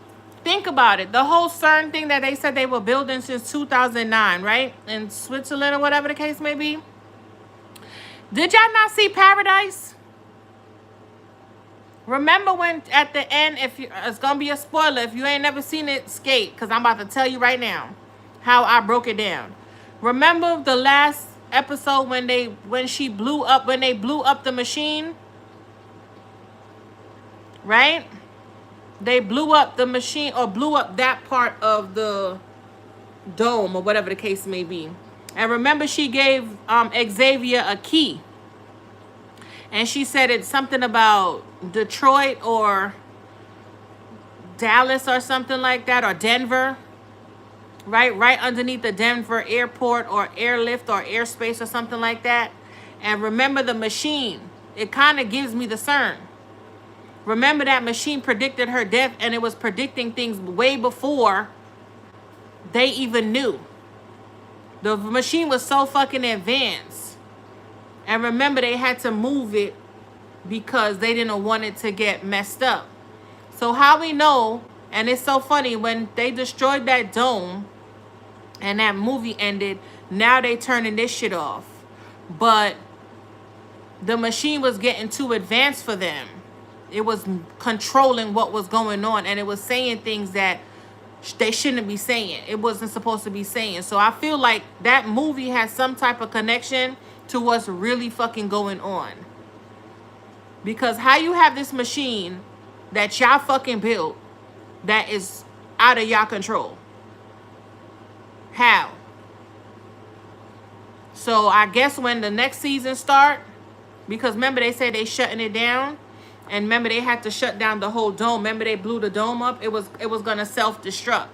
Think about it. The whole CERN thing that they said they were building since 2009, right? In Switzerland or whatever the case may be. Did y'all not see Paradise? Remember when at the end, it's going to be a spoiler. If you ain't never seen it, skate. Because I'm about to tell you right now how I broke it down. Remember the last episode when they blew up the machine? Right? They blew up the machine, or blew up that part of the dome, or whatever the case may be. And remember, she gave Xavier a key. And she said it's something about Detroit or Dallas or something like that, or Denver. Right underneath the Denver airport or airlift or airspace or something like that. And remember the machine. It kind of gives me the CERN. Remember that machine predicted her death, and it was predicting things way before they even knew. The machine was so fucking advanced. And remember, they had to move it because they didn't want it to get messed up. So how we know, and it's so funny, when they destroyed that dome and that movie ended, now they turning this shit off. But the machine was getting too advanced for them. It was controlling what was going on, and it was saying things that they shouldn't be saying. It wasn't supposed to be saying. So I feel like that movie has some type of connection to what's really fucking going on. Because how you have this machine that y'all fucking built that is out of y'all control? How? So I guess when the next season start, because remember they said they shutting it down. And remember, they had to shut down the whole dome. Remember, they blew the dome up? It was going to self-destruct.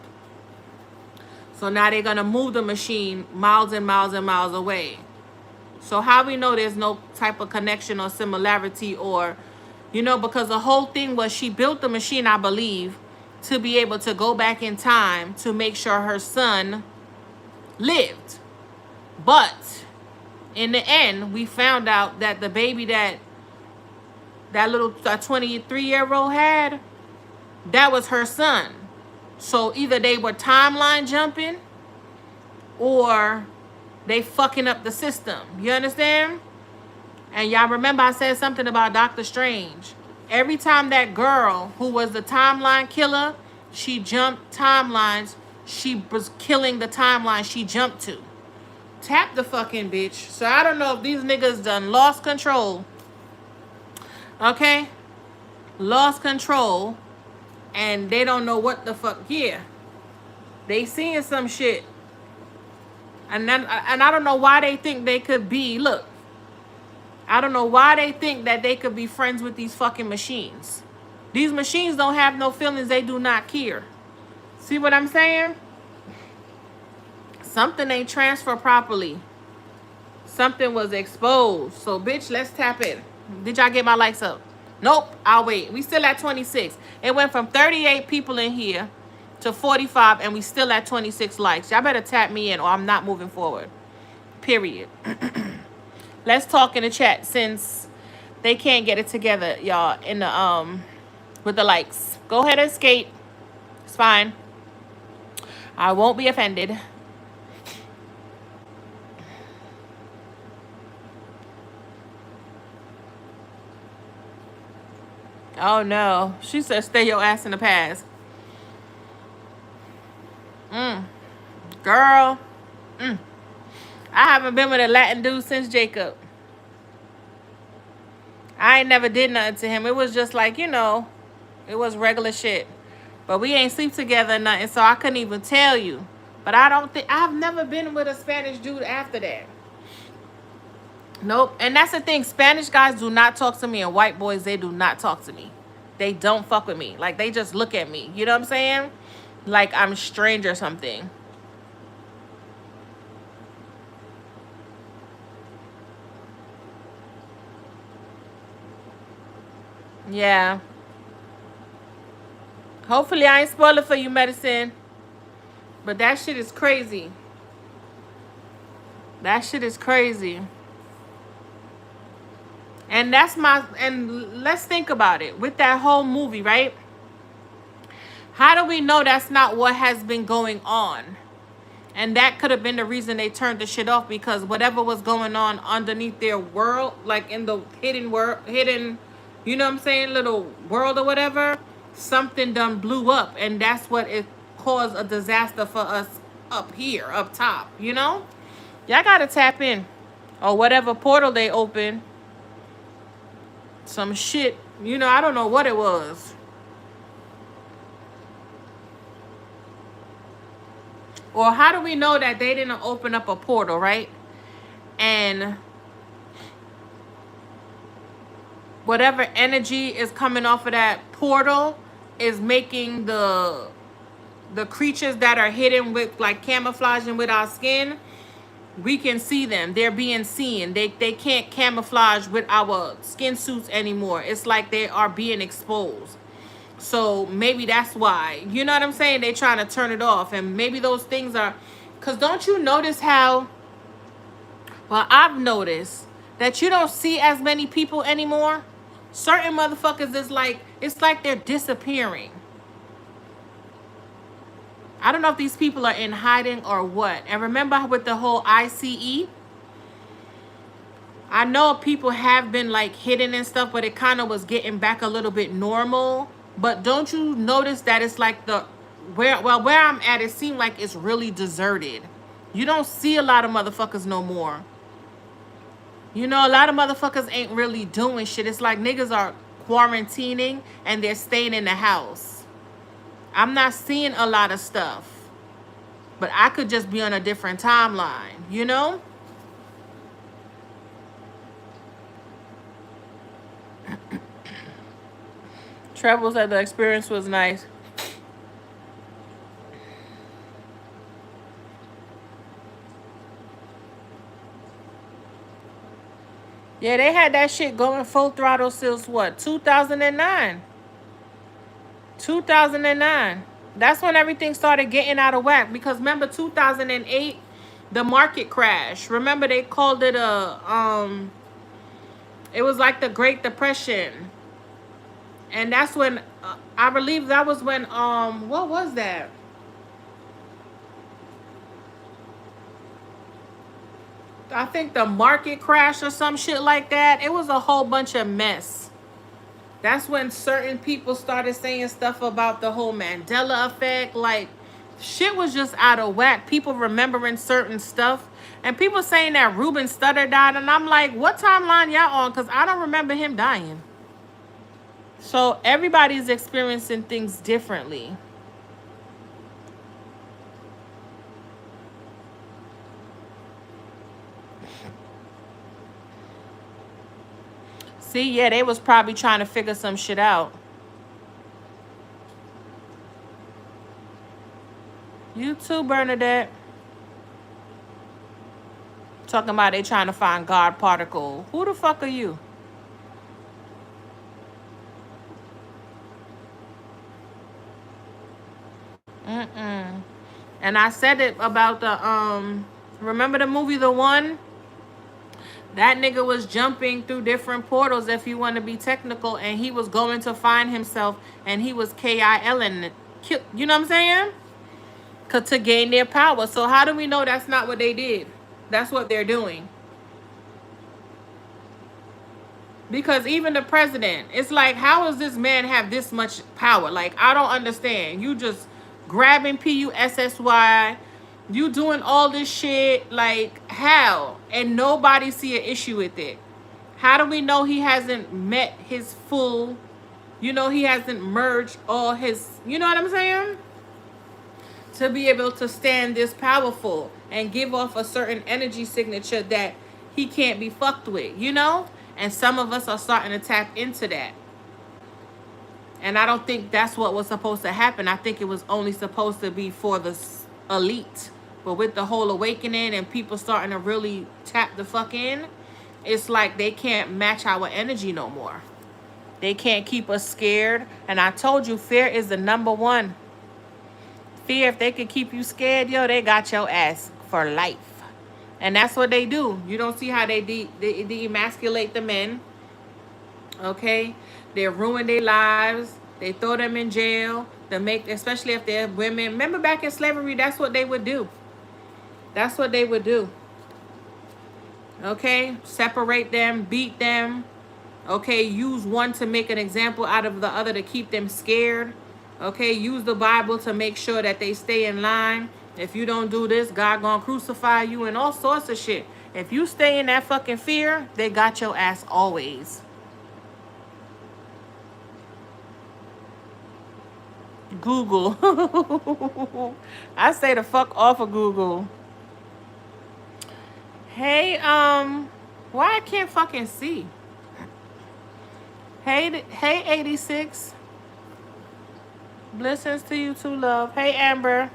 So now they're going to move the machine miles and miles and miles away. So how we know there's no type of connection or similarity, or, because the whole thing was she built the machine, I believe, to be able to go back in time to make sure her son lived. But in the end, we found out that the baby that little 23-year-old had, that was her son. So either they were timeline jumping or they fucking up the system. You understand? And y'all remember I said something about Doctor Strange. Every time that girl who was the timeline killer, she jumped timelines, she was killing the timeline she jumped to. Tap the fucking bitch. So I don't know if these niggas done lost control. Okay? Lost control. And they don't know what the fuck. Yeah. They seeing some shit. And I don't know why they think they could be. Look. I don't know why they think that they could be friends with these fucking machines. These machines don't have no feelings. They do not care. See what I'm saying? Something ain't transferred properly. Something was exposed. So, bitch, let's tap in. Did y'all get my likes up? Nope. I'll wait. We still at 26. It went from 38 people in here to 45, and we still at 26 likes. Y'all better tap me in or I'm not moving forward. Period. Let's talk in the chat since they can't get it together, y'all, in the with the likes. Go ahead and skate. It's fine. I won't be offended. Oh no. She said stay your ass in the past. Girl. I haven't been with a Latin dude since Jacob. I ain't never did nothing to him. It was just like, you know, it was regular shit. But we ain't sleep together or nothing, so I couldn't even tell you. But I've never been with a Spanish dude after that. Nope. And that's the thing. Spanish guys do not talk to me, and white boys, they do not talk to me. They don't fuck with me. Like, they just look at me. You know what I'm saying? Like I'm strange or something. Yeah. Hopefully I ain't spoil it for you, medicine. But that shit is crazy. That shit is crazy. And let's think about it. With that whole movie, right? How do we know that's not what has been going on? And that could have been the reason they turned the shit off, because whatever was going on underneath their world, like in the hidden, you know what I'm saying, little world or whatever, something done blew up. And that's what it caused a disaster for us up here, up top, you know? Y'all gotta tap in. Or whatever portal they open. Some shit, you know, I don't know what it was. Or how do we know that they didn't open up a portal, right? And whatever energy is coming off of that portal is making the creatures that are hidden with, like, camouflaging with our skin, we can see them. They're being seen. They can't camouflage with our skin suits anymore. It's like they are being exposed. So maybe that's why. You know what I'm saying? They're trying to turn it off. And maybe those things are... Because don't you notice how... Well, I've noticed that you don't see as many people anymore. Certain motherfuckers is like... It's like they're disappearing. I don't know if these people are in hiding or what. And remember with the whole ICE? I know people have been like hidden and stuff, but it kind of was getting back a little bit normal. But don't you notice that it's like where I'm at, it seemed like it's really deserted. You don't see a lot of motherfuckers no more. You know, a lot of motherfuckers ain't really doing shit. It's like niggas are quarantining and they're staying in the house. I'm not seeing a lot of stuff. But I could just be on a different timeline, you know? Trevor said the experience was nice. Yeah, they had that shit going full throttle since what? 2009. 2009. That's when everything started getting out of whack. Because remember 2008, the market crash. Remember they called it it was like the Great Depression. And that's when, I believe that was when, what was that? I think the market crash or some shit like that. It was a whole bunch of mess. That's when certain people started saying stuff about the whole Mandela effect. Like, shit was just out of whack. People remembering certain stuff. And people saying that Ruben Studdard died. And I'm like, what timeline y'all on? Because I don't remember him dying. So everybody's experiencing things differently. See, yeah, they was probably trying to figure some shit out. You too, Bernadette. Talking about they trying to find God particle. Who the fuck are you? And I said it about the Remember the movie The One? That nigga was jumping through different portals, if you want to be technical, and he was going to find himself, and he was KILing. You know what I'm saying? To gain their power. So how do we know that's not what they did? That's what they're doing. Because even the president, it's like, how does this man have this much power? Like, I don't understand. You just grabbing PUSSY, you doing all this shit, like, how? And nobody see an issue with it. How do we know he hasn't met his full, he hasn't merged all his, you know what I'm saying? To be able to stand this powerful and give off a certain energy signature that he can't be fucked with, And some of us are starting to tap into that. And I don't think that's what was supposed to happen. I think it was only supposed to be for the elite. But with the whole awakening and people starting to really tap the fuck in, it's like they can't match our energy no more. They can't keep us scared. And I told you, fear is the number one. Fear, if they could keep you scared, they got your ass for life. And that's what they do. You don't see how they demasculate the men. Okay? They ruin their lives. They throw them in jail. Especially if they're women. Remember back in slavery, that's what they would do. That's what they would do. Okay? Separate them, beat them. Okay? Use one to make an example out of the other to keep them scared. Okay? Use the Bible to make sure that they stay in line. If you don't do this, God gonna crucify you and all sorts of shit. If you stay in that fucking fear, they got your ass always. Google. I say the fuck off of Google. Hey, why I can't fucking see? Hey, 86. Blessings to you too, love. Hey, Amber.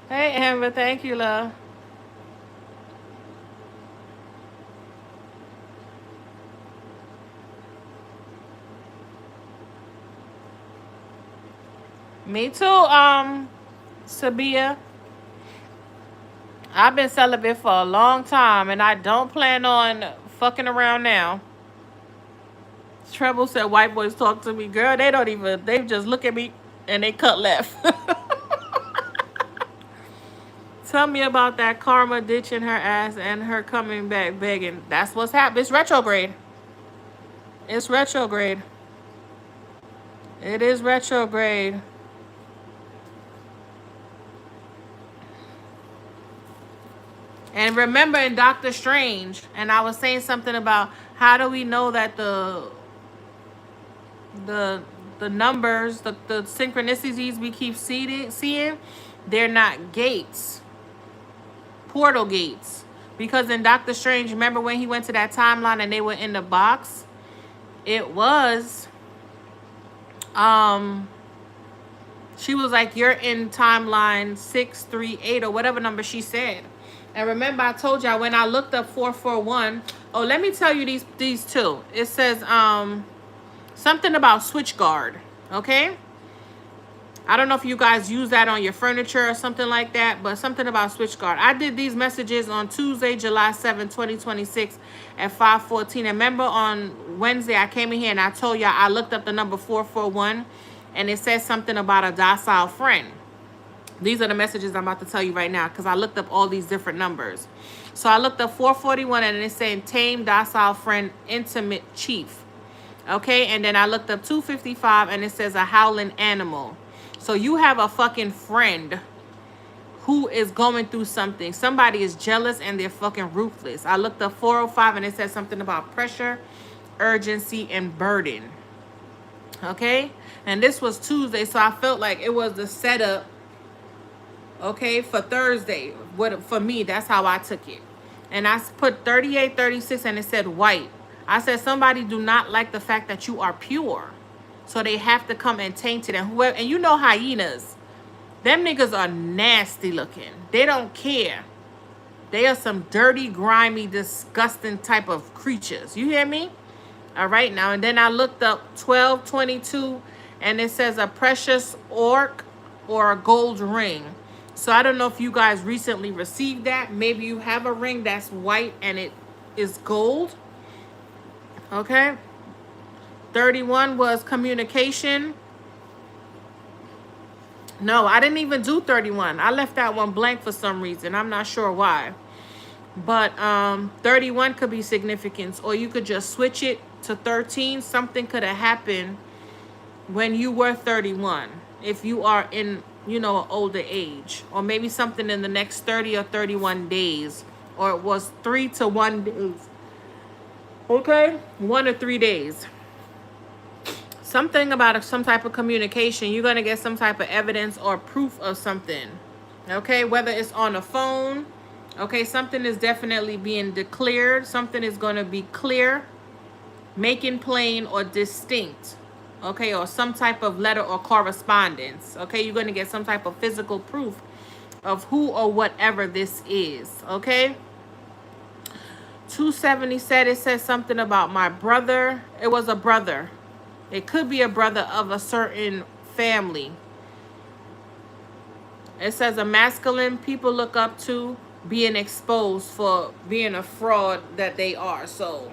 Hey, Amber. Thank you, love. Me too, Sabia. I've been celibate for a long time, and I don't plan on fucking around now. Treble said white boys talk to me. Girl, they just look at me and they cut left. Tell me about that karma ditching her ass and her coming back begging. That's what's happening. It's retrograde. It's retrograde. It is retrograde. And remember in Doctor Strange, and I was saying something about how do we know that the numbers, the synchronicities we keep seeing, they're not gates. Portal gates. Because in Doctor Strange, remember when he went to that timeline and they were in the box? It was she was like, you're in timeline 638 or whatever number she said. And remember I told y'all when I looked up 441, oh, let me tell you these two. It says something about switch guard, okay? I don't know if you guys use that on your furniture or something like that, but something about switch guard. I did these messages on Tuesday, July 7, 2026 at 5:14. And remember on Wednesday, I came in here and I told y'all I looked up the number 441 and it says something about a docile friend. These are the messages I'm about to tell you right now because I looked up all these different numbers. So I looked up 441 and it's saying tame, docile friend, intimate chief. Okay, and then I looked up 255 and it says a howling animal. So you have a fucking friend who is going through something. Somebody is jealous and they're fucking ruthless. I looked up 405 and it says something about pressure, urgency, and burden. Okay? And this was Tuesday, so I felt like it was the setup, okay, for Thursday. For me, that's how I took it. And I put 3836 and it said white. I said somebody do not like the fact that you are pure. So they have to come and taint it. And you know hyenas. Them niggas are nasty looking. They don't care. They are some dirty, grimy, disgusting type of creatures. You hear me? All right now. And then I looked up 1222 and it says a precious orc or a gold ring. So I don't know if you guys recently received that. Maybe you have a ring that's white and it is gold. Okay. 31 was communication. No, I didn't even do 31. I left that one blank for some reason. I'm not sure why. But 31 could be significance, or you could just switch it to 13. Something could have happened when you were 31. If you are in, you know, an older age, or maybe something in the next 30 or 31 days, or it was 3 to 1 days. Okay, 1 or 3 days. Something about some type of communication. You're going to get some type of evidence or proof of something. Okay, whether it's on a phone. Okay, something is definitely being declared. Something is going to be clear, making plain or distinct. Okay, or some type of letter or correspondence. Okay, you're going to get some type of physical proof of who or whatever this is. Okay. 270 said, it says something about my brother. It was a brother. It could be a brother of a certain family. It says a masculine people look up to being exposed for being a fraud that they are. So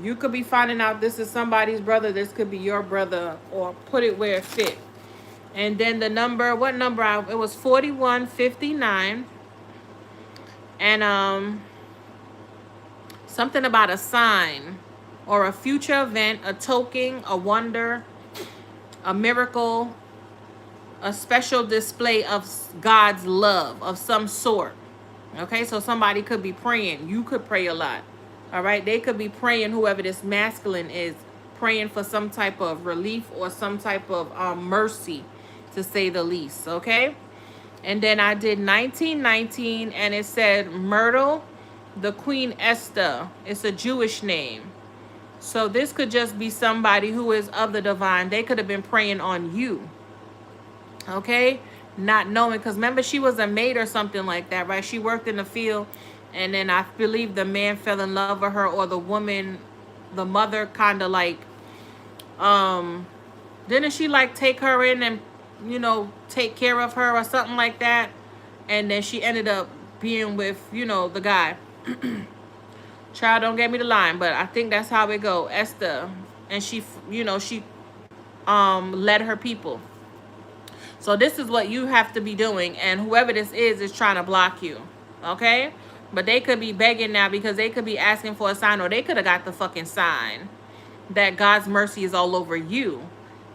you could be finding out this is somebody's brother. This could be your brother, or put it where it fit. And then the number, what number? It was 4159. And something about a sign or a future event, a token, a wonder, a miracle, a special display of God's love of some sort. Okay, so somebody could be praying. You could pray a lot. All right, they could be praying, whoever this masculine is, praying for some type of relief or some type of mercy, to say the least. Okay, and then I did 1919, and it said Myrtle, the Queen Esther. It's a Jewish name. So this could just be somebody who is of the divine. They could have been praying on you. Okay? Not knowing. Because remember, she was a maid or something like that, right? She worked in the field. And then I believe the man fell in love with her. Or the woman, the mother kind of like, didn't she like take her in and, you know, take care of her or something like that? And then she ended up being with, you know, the guy. Child, don't get me the line, but I think that's how it go. Esther, and she, you know, she led her people. So this is what you have to be doing, and whoever this is trying to block you. Okay, but they could be begging now, because they could be asking for a sign, or they could have got the fucking sign that God's mercy is all over you,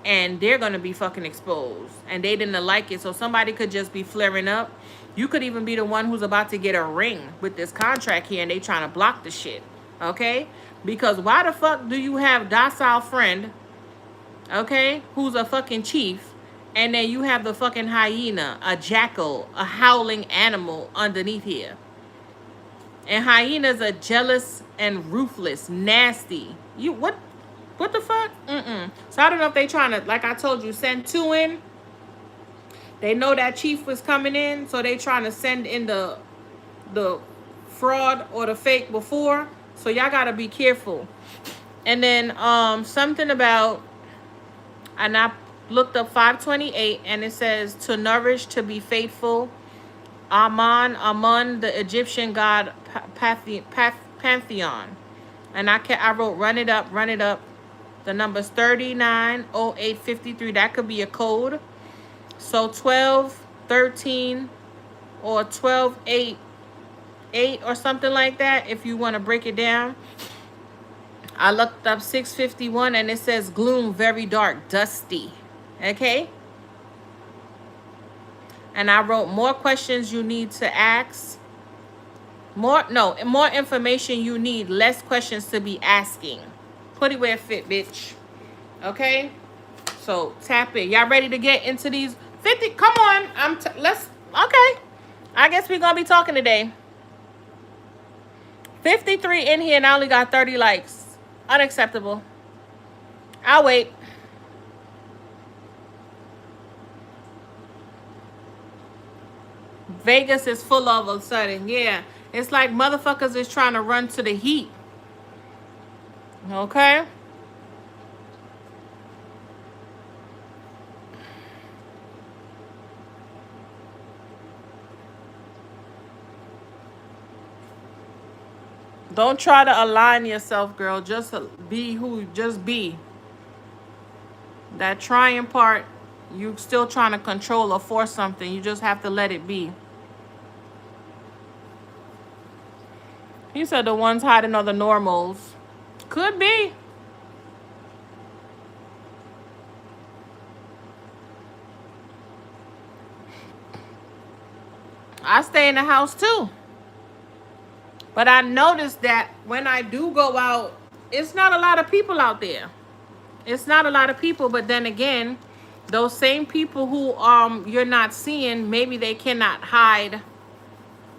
and they're gonna be fucking exposed, and they didn't like it. So somebody could just be flaring up. You could even be the one who's about to get a ring with this contract here, and they trying to block the shit. Okay? Because why the fuck do you have docile friend, okay, who's a fucking chief, and then you have the fucking hyena, a jackal, a howling animal underneath here? And hyenas are jealous and ruthless, nasty. You what the fuck? So I don't know if they trying to, like I told you, send two in. They know that chief was coming in, so they trying to send in the fraud or the fake before. So y'all gotta be careful. And then something about, and I looked up 528, and it says to nourish, to be faithful. Amun, the Egyptian god Pantheon. And I wrote run it up. The number's 390853. That could be a code. So 12, 13, or 12, 8, 8, or something like that, if you want to break it down. I looked up 651, and it says gloom, very dark, dusty. Okay? And I wrote more questions you need to ask. More information you need, less questions to be asking. Put it where it fit, bitch. Okay? So tap it. Y'all ready to get into these 50? Come on. Okay. I guess we're gonna be talking today. 53 in here, and I only got 30 likes. Unacceptable. I'll wait. Vegas is full all of a sudden. Yeah. It's like motherfuckers is trying to run to the heat. Okay? Don't try to align yourself, girl. Just be who, just be. That trying part, you still trying to control or force something. You just have to let it be. He said the ones hiding are the normals. Could be. I stay in the house too. But I noticed that when I do go out, it's not a lot of people out there. It's not a lot of people, but then again, those same people who you're not seeing, maybe they cannot hide.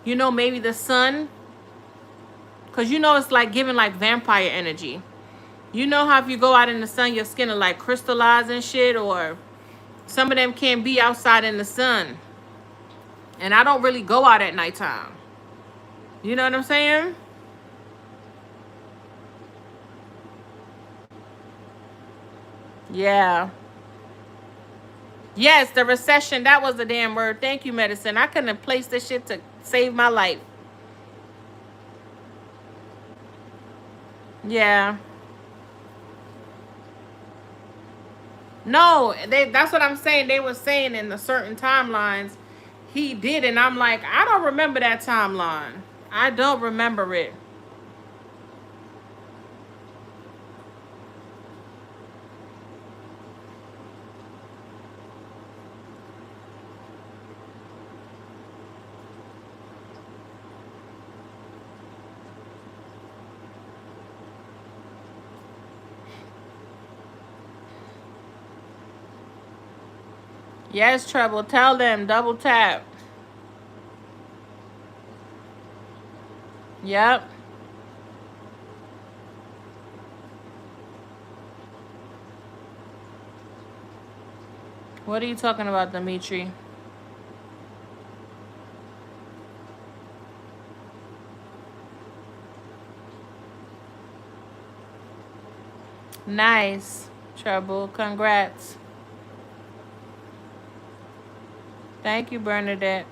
You know, maybe the sun. Because you know it's like giving like vampire energy. You know how if you go out in the sun, your skin will like crystallize and shit, or some of them can't be outside in the sun. And I don't really go out at nighttime. You know what I'm saying? Yeah. Yes, the recession. That was the damn word. Thank you, medicine. I couldn't have placed this shit to save my life. Yeah. No, that's what I'm saying. They were saying in the certain timelines he did, and I'm like, I don't remember that timeline. I don't remember it. Yes, Treble. Tell them. Double tap. Yep. What are you talking about, Dimitri? Nice, Treble. Congrats. Thank you, Bernadette.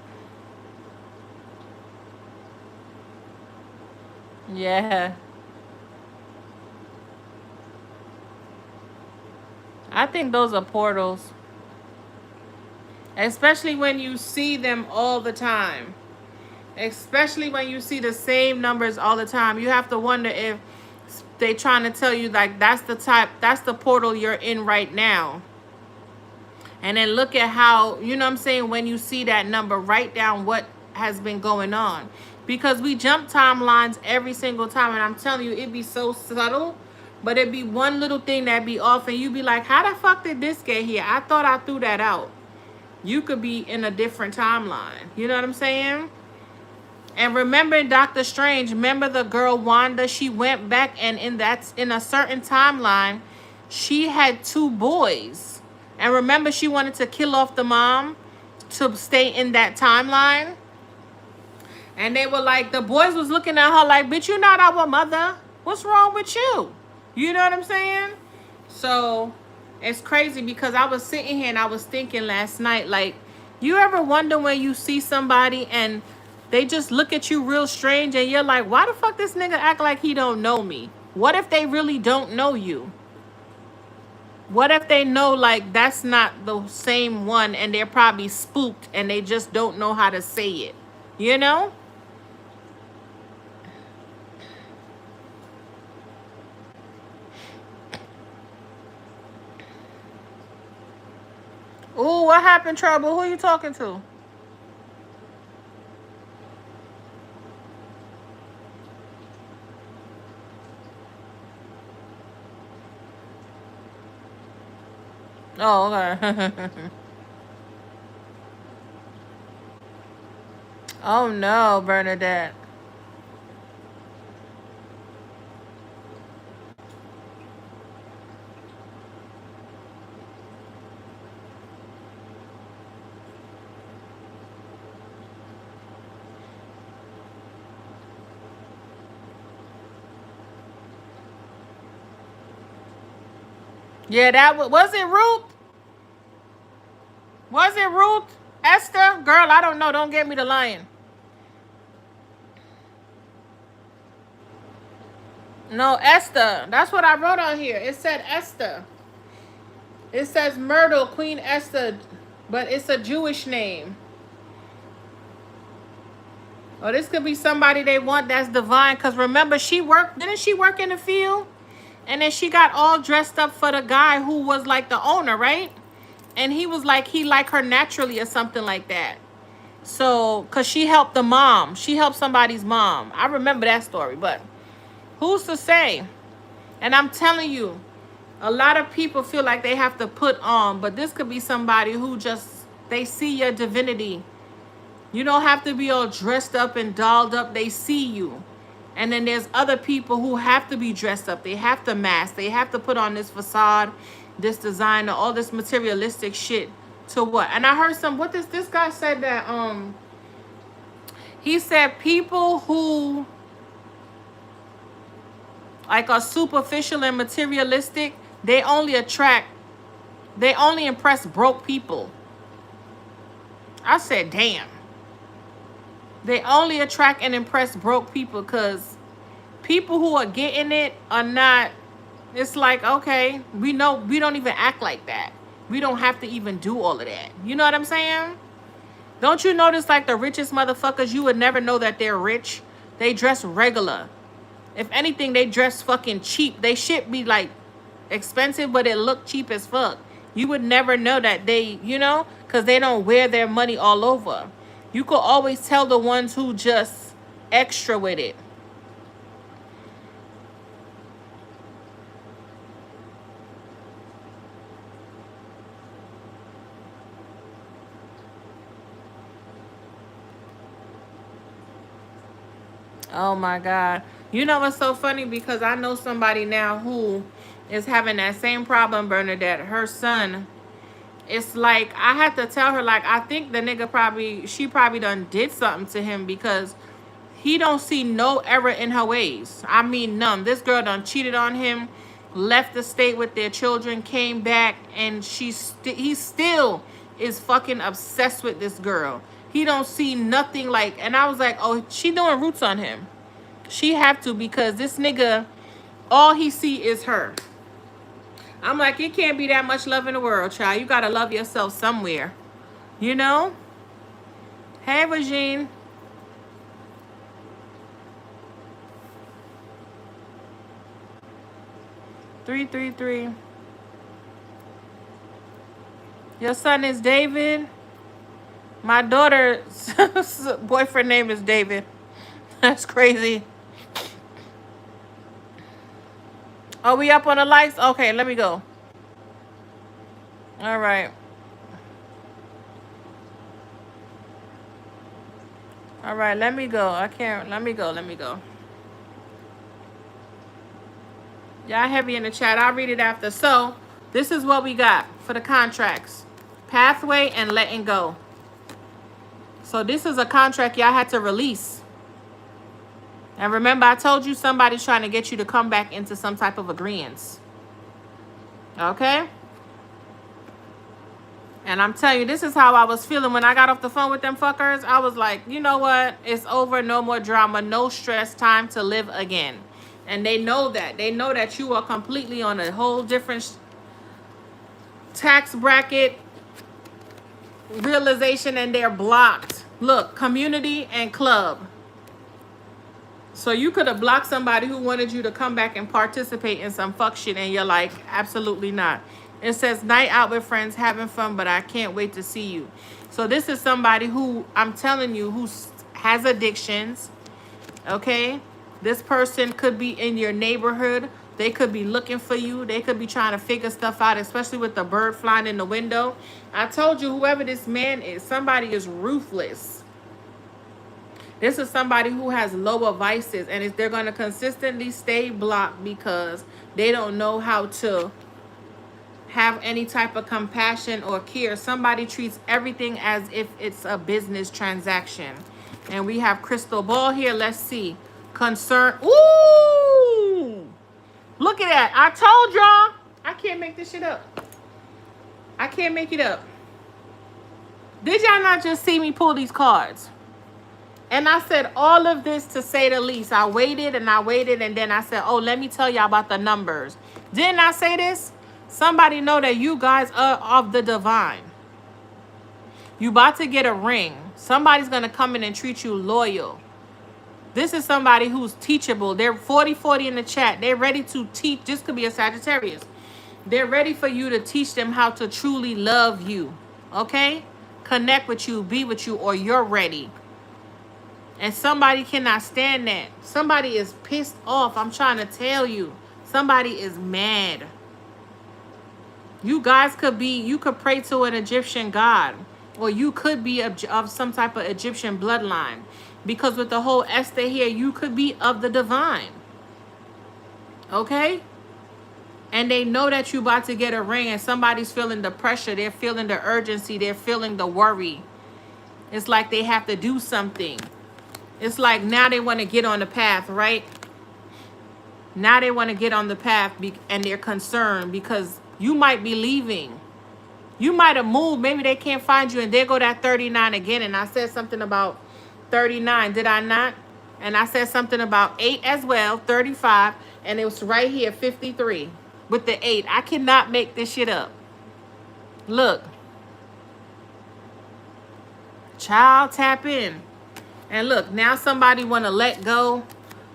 Yeah. I think those are portals. Especially when you see them all the time. Especially when you see the same numbers all the time. You have to wonder if they trying to tell you like that's the portal you're in right now. And then look at how, you know what I'm saying, when you see that number, write down what has been going on. Because we jump timelines every single time, and I'm telling you, it'd be so subtle, but it'd be one little thing that'd be off, and you'd be like, how the fuck did this get here? I thought I threw that out. You could be in a different timeline. You know what I'm saying? And remember in Doctor Strange, remember the girl Wanda, she went back, and in a certain timeline, she had 2 boys. And remember, she wanted to kill off the mom to stay in that timeline. And they were like, the boys was looking at her like, bitch, you're not our mother. What's wrong with you? You know what I'm saying? So it's crazy because I was sitting here and I was thinking last night, like, you ever wonder when you see somebody and they just look at you real strange and you're like, why the fuck this nigga act like he don't know me? What if they really don't know you? What if they know like that's not the same one and they're probably spooked and they just don't know how to say it? You know? Ooh, what happened, Trouble? Who are you talking to? Oh, okay. Oh no, Bernadette. Yeah, that was it Ruth? Was it Ruth? Esther? Girl, I don't know. Don't get me the lion. No, Esther. That's what I wrote on here. It said Esther. It says Myrtle, Queen Esther, but it's a Jewish name. Or this could be somebody they want that's divine. Because remember, didn't she work in the field? And then she got all dressed up for the guy who was like the owner, right? And he was like, he liked her naturally or something like that. So, because she helped the mom. She helped somebody's mom. I remember that story, but who's to say? And I'm telling you, a lot of people feel like they have to put on, but this could be somebody who just, they see your divinity. You don't have to be all dressed up and dolled up. They see you. And then there's other people who have to be dressed up. They have to mask. They have to put on this facade, this design, all this materialistic shit to what? And I heard this guy said that, he said people who like are superficial and materialistic, they only impress broke people. I said, damn. They only attract and impress broke people because people who are getting it are not, it's like, okay, we know we don't even act like that. We don't have to even do all of that. You know what I'm saying? Don't you notice like the richest motherfuckers, you would never know that they're rich. They dress regular. If anything, they dress fucking cheap. They should be like expensive, but it look cheap as fuck. You would never know that they, you know, because they don't wear their money all over. You could always tell the ones who just extra with it. Oh my God. You know what's so funny? Because I know somebody now who is having that same problem, Bernadette. Her son, it's like, I had to tell her, like, I think the nigga she probably done did something to him because he don't see no error in her ways. I mean, none. This girl done cheated on him, left the state with their children, came back, and he still is fucking obsessed with this girl. He don't see nothing like, and I was like, oh, she doing roots on him. She have to, because this nigga, all he see is her. I'm like, it can't be that much love in the world, child. You gotta love yourself somewhere. You know? Hey, Regine. Three, 3. Your son is David. My daughter's boyfriend name is David. That's crazy. Are we up on the likes? Okay, let me go. All right. All right, let me go. I can't. Let me go. Y'all heavy in the chat. I'll read it after. So, this is what we got for the contracts. Pathway and letting go. So, this is a contract y'all had to release. And remember, I told you somebody's trying to get you to come back into some type of agreement. Okay? And I'm telling you, this is how I was feeling when I got off the phone with them fuckers. I was like, you know what? It's over. No more drama. No stress. Time to live again. And they know that. They know that you are completely on a whole different tax bracket realization, and they're blocked. Look, community and club. So you could have blocked somebody who wanted you to come back and participate in some fuck shit, and you're like, absolutely not. It says, night out with friends, having fun, but I can't wait to see you. So this is somebody who, I'm telling you, who has addictions, okay? This person could be in your neighborhood. They could be looking for you. They could be trying to figure stuff out, especially with the bird flying in the window. I told you, whoever this man is, somebody is ruthless. This is somebody who has lower vices, and they're going to consistently stay blocked because they don't know how to have any type of compassion or care. Somebody treats everything as if it's a business transaction. And we have crystal ball here. Let's see. Concern. Ooh! Look at that. I told y'all. I can't make this shit up. I can't make it up. Did y'all not just see me pull these cards? And I said all of this to say the least. I waited and I waited, and then I said, oh, let me tell y'all about the numbers. Didn't I say this? Somebody know that you guys are of the divine. You about to get a ring. Somebody's going to come in and treat you loyal. This is somebody who's teachable. They're 40-40 in the chat. They're ready to teach. This could be a Sagittarius. They're ready for you to teach them how to truly love you. Okay? Connect with you, be with you, or you're ready. And somebody cannot stand that. Somebody is pissed off. I'm trying to tell you. Somebody is mad. You guys could be, you could pray to an Egyptian god. Or you could be of some type of Egyptian bloodline. Because with the whole Esther here, you could be of the divine. Okay? And they know that you about to get a ring, and somebody's feeling the pressure. They're feeling the urgency. They're feeling the worry. It's like they have to do something. It's like now they want to get on the path, right? Now they want to get on the path, and they're concerned because you might be leaving. You might have moved. Maybe they can't find you, and there go that 39 again. And I said something about 39, did I not? And I said something about 8 as well, 35, and it was right here, 53 with the 8. I cannot make this shit up. Look. Child, tap in. And look, now somebody want to let go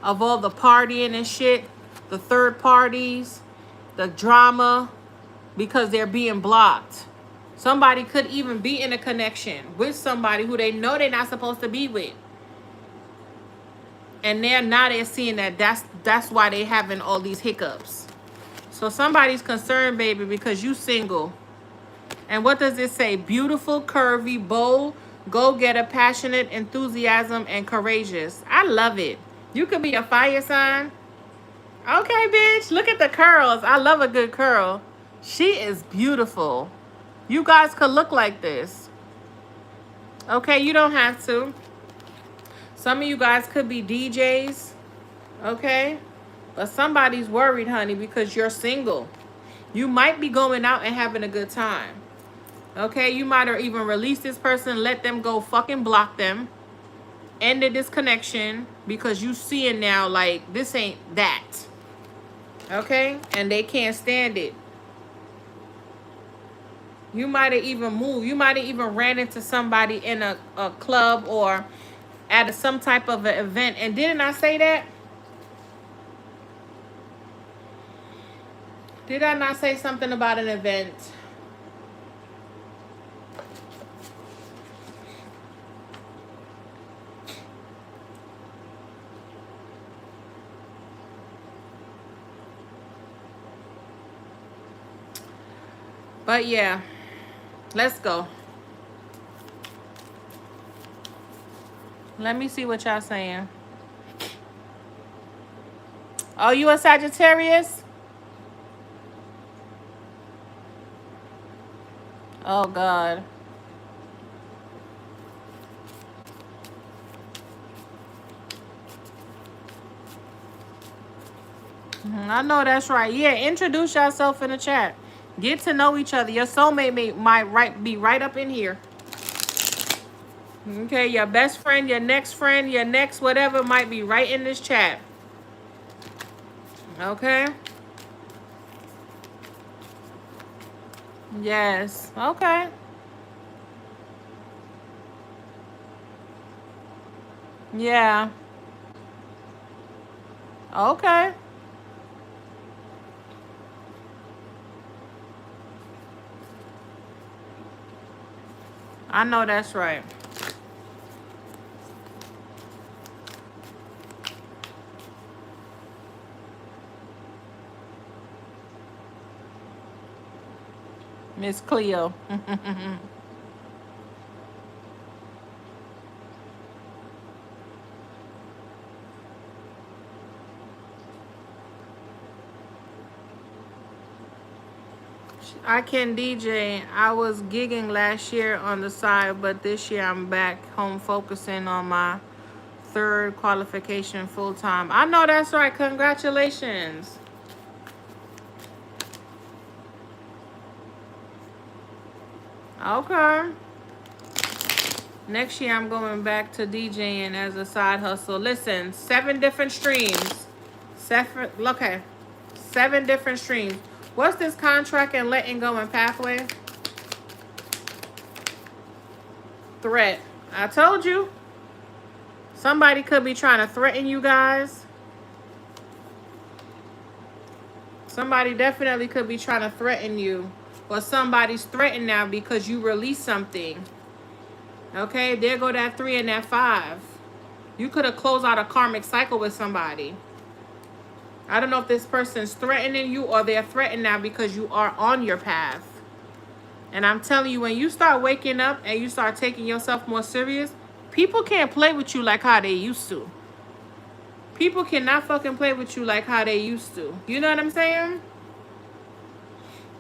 of all the partying and shit, the third parties, the drama, because they're being blocked. Somebody could even be in a connection with somebody who they know they're not supposed to be with. And they're seeing that that's why they having all these hiccups. So somebody's concerned, baby, because you single. And what does it say? Beautiful, curvy, bold, go-getter, passionate, enthusiasm, and courageous. I love it. You could be a fire sign. Okay, bitch. Look at the curls. I love a good curl. She is beautiful. You guys could look like this. Okay, you don't have to. Some of you guys could be DJs. Okay? But somebody's worried, honey, because you're single. You might be going out and having a good time. Okay, you might have even released this person, let them go, fucking block them, ended this connection because you seeing now like this ain't that. Okay, and they can't stand it. You might have even moved. You might have even ran into somebody in a club or at some type of an event. And didn't I say that? Did I not say something about an event? But yeah, let's go. Let me see what y'all saying. Oh, you a Sagittarius? Oh, God. I know that's right. Yeah, introduce yourself in the chat. Get to know each other. Your soulmate might be right up in here. Okay, your best friend, your next whatever might be right in this chat. Okay? Yes. Okay. Yeah. Okay. I know that's right. Miss Cleo. I can DJ. I was gigging last year on the side, but this year I'm back home focusing on my third qualification full time. I know that's right. Congratulations. Okay. Next year, I'm going back to DJing as a side hustle. Listen, 7 different streams. Okay, 7 different streams. What's this contract and letting go and pathway? Threat. I told you. Somebody could be trying to threaten you guys. Somebody definitely could be trying to threaten you. Or somebody's threatened now because you released something. Okay, there go that 3 and that 5. You could have closed out a karmic cycle with somebody. I don't know if this person's threatening you or they're threatened now because you are on your path. And I'm telling you, when you start waking up and you start taking yourself more serious, people can't play with you like how they used to. People cannot fucking play with you like how they used to. You know what I'm saying?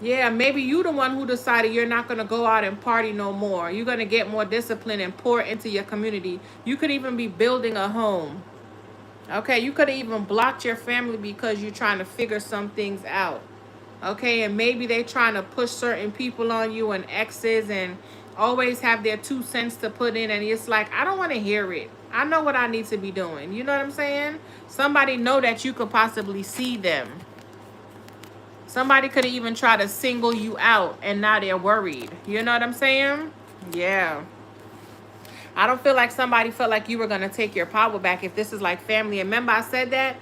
Yeah, maybe you the one who decided you're not going to go out and party no more. You're going to get more discipline and pour into your community. You could even be building a home. Okay, you could have even blocked your family because you're trying to figure some things out. Okay, and maybe they trying to push certain people on you and exes and always have their 2 cents to put in. And it's like, I don't want to hear it. I know what I need to be doing. You know what I'm saying? Somebody know that you could possibly see them. Somebody could even try to single you out and now they're worried. You know what I'm saying? Yeah. I don't feel like somebody felt like you were going to take your power back if this is like family. And remember I said that?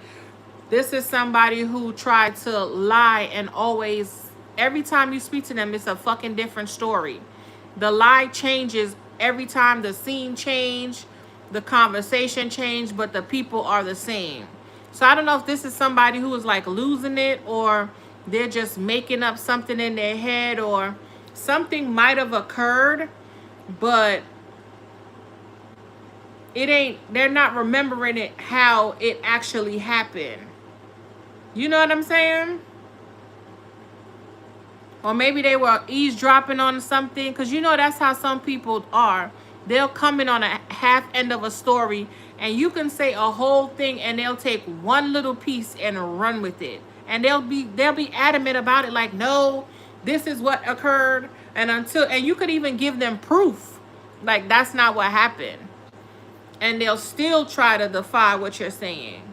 This is somebody who tried to lie and always, every time you speak to them, it's a fucking different story. The lie changes every time the scene change, the conversation change, but the people are the same. So I don't know if this is somebody who is like losing it or they're just making up something in their head or something might have occurred, but they're not remembering it how it actually happened. You know what I'm saying? Or maybe they were eavesdropping on something. Because you know that's how some people are. They'll come in on a half end of a story. And you can say a whole thing. And they'll take one little piece and run with it. And they'll be adamant about it. Like, no, this is what occurred. And you could even give them proof. Like, that's not what happened. And they'll still try to defy what you're saying.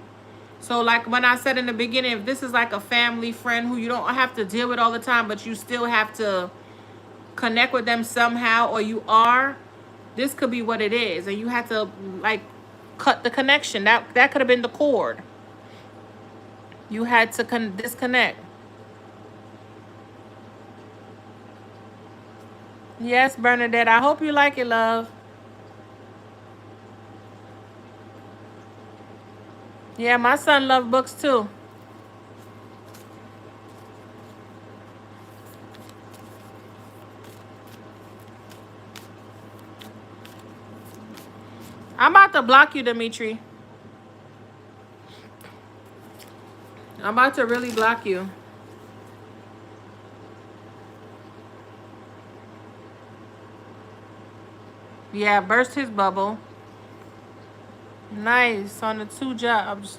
So like when I said in the beginning, if this is like a family friend who you don't have to deal with all the time, but you still have to connect with them somehow, or you are, this could be what it is. And you have to like cut the connection. That could have been the cord. You had to disconnect. Yes, Bernadette. I hope you like it, love. Yeah, my son loves books too. I'm about to block you, Dimitri. I'm about to really block you. Yeah, burst his bubble. Nice, on the 2 jobs.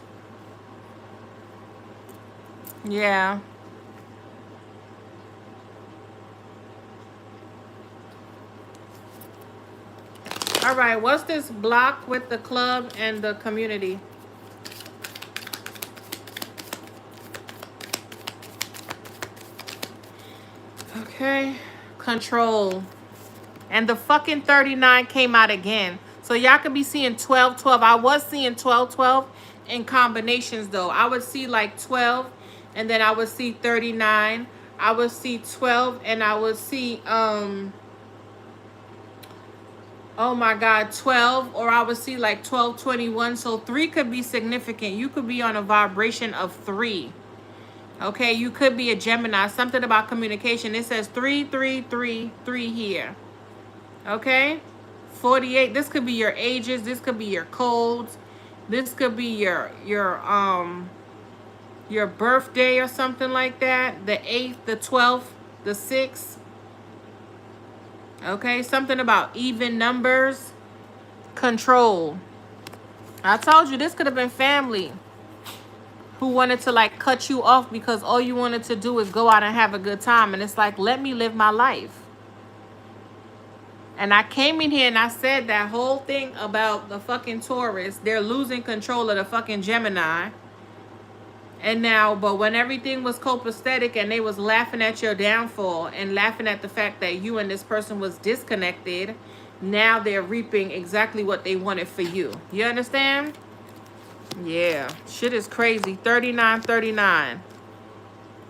Yeah. All right, what's this block with the club and the community? Okay, control. And the fucking 39 came out again. So y'all could be seeing 12, 12. I was seeing 12, 12 in combinations though. I would see like 12 and then I would see 39. I would see 12 and I would see, oh my God, 12, or I would see like 12, 21. So 3 could be significant. You could be on a vibration of 3. Okay, you could be a Gemini. Something about communication. It says 3, 3, 3, 3 here. Okay, 48. This could be your ages. This could be your codes. This could be your birthday or something like that. The 8th, the 12th, the 6th. Okay, something about even numbers. Control. I told you this could have been family who wanted to like cut you off because all you wanted to do is go out and have a good time. And it's like, let me live my life. And I came in here and I said that whole thing about the fucking Taurus. They're losing control of the fucking Gemini. And now, but when everything was copacetic and they was laughing at your downfall and laughing at the fact that you and this person was disconnected, now they're reaping exactly what they wanted for you. You understand? Yeah. Shit is crazy. 39, 39.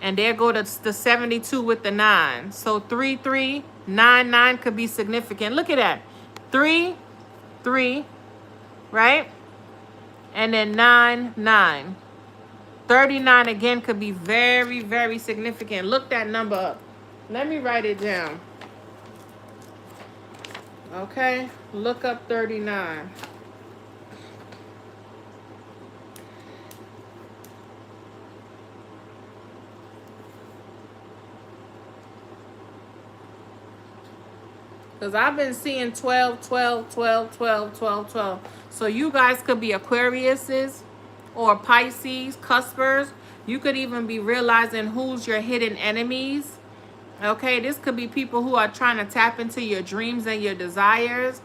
And there go the 72 with the 9. So 3, 3, 9, 9 could be significant. Look at that. 3, 3, right? And then 9, 9. 39 again could be very, very significant. Look that number up. Let me write it down. Okay? Look up 39. Because I've been seeing 12, 12, 12, 12, 12, 12. So you guys could be Aquariuses or Pisces, Cuspers. You could even be realizing who's your hidden enemies. Okay, this could be people who are trying to tap into your dreams and your desires.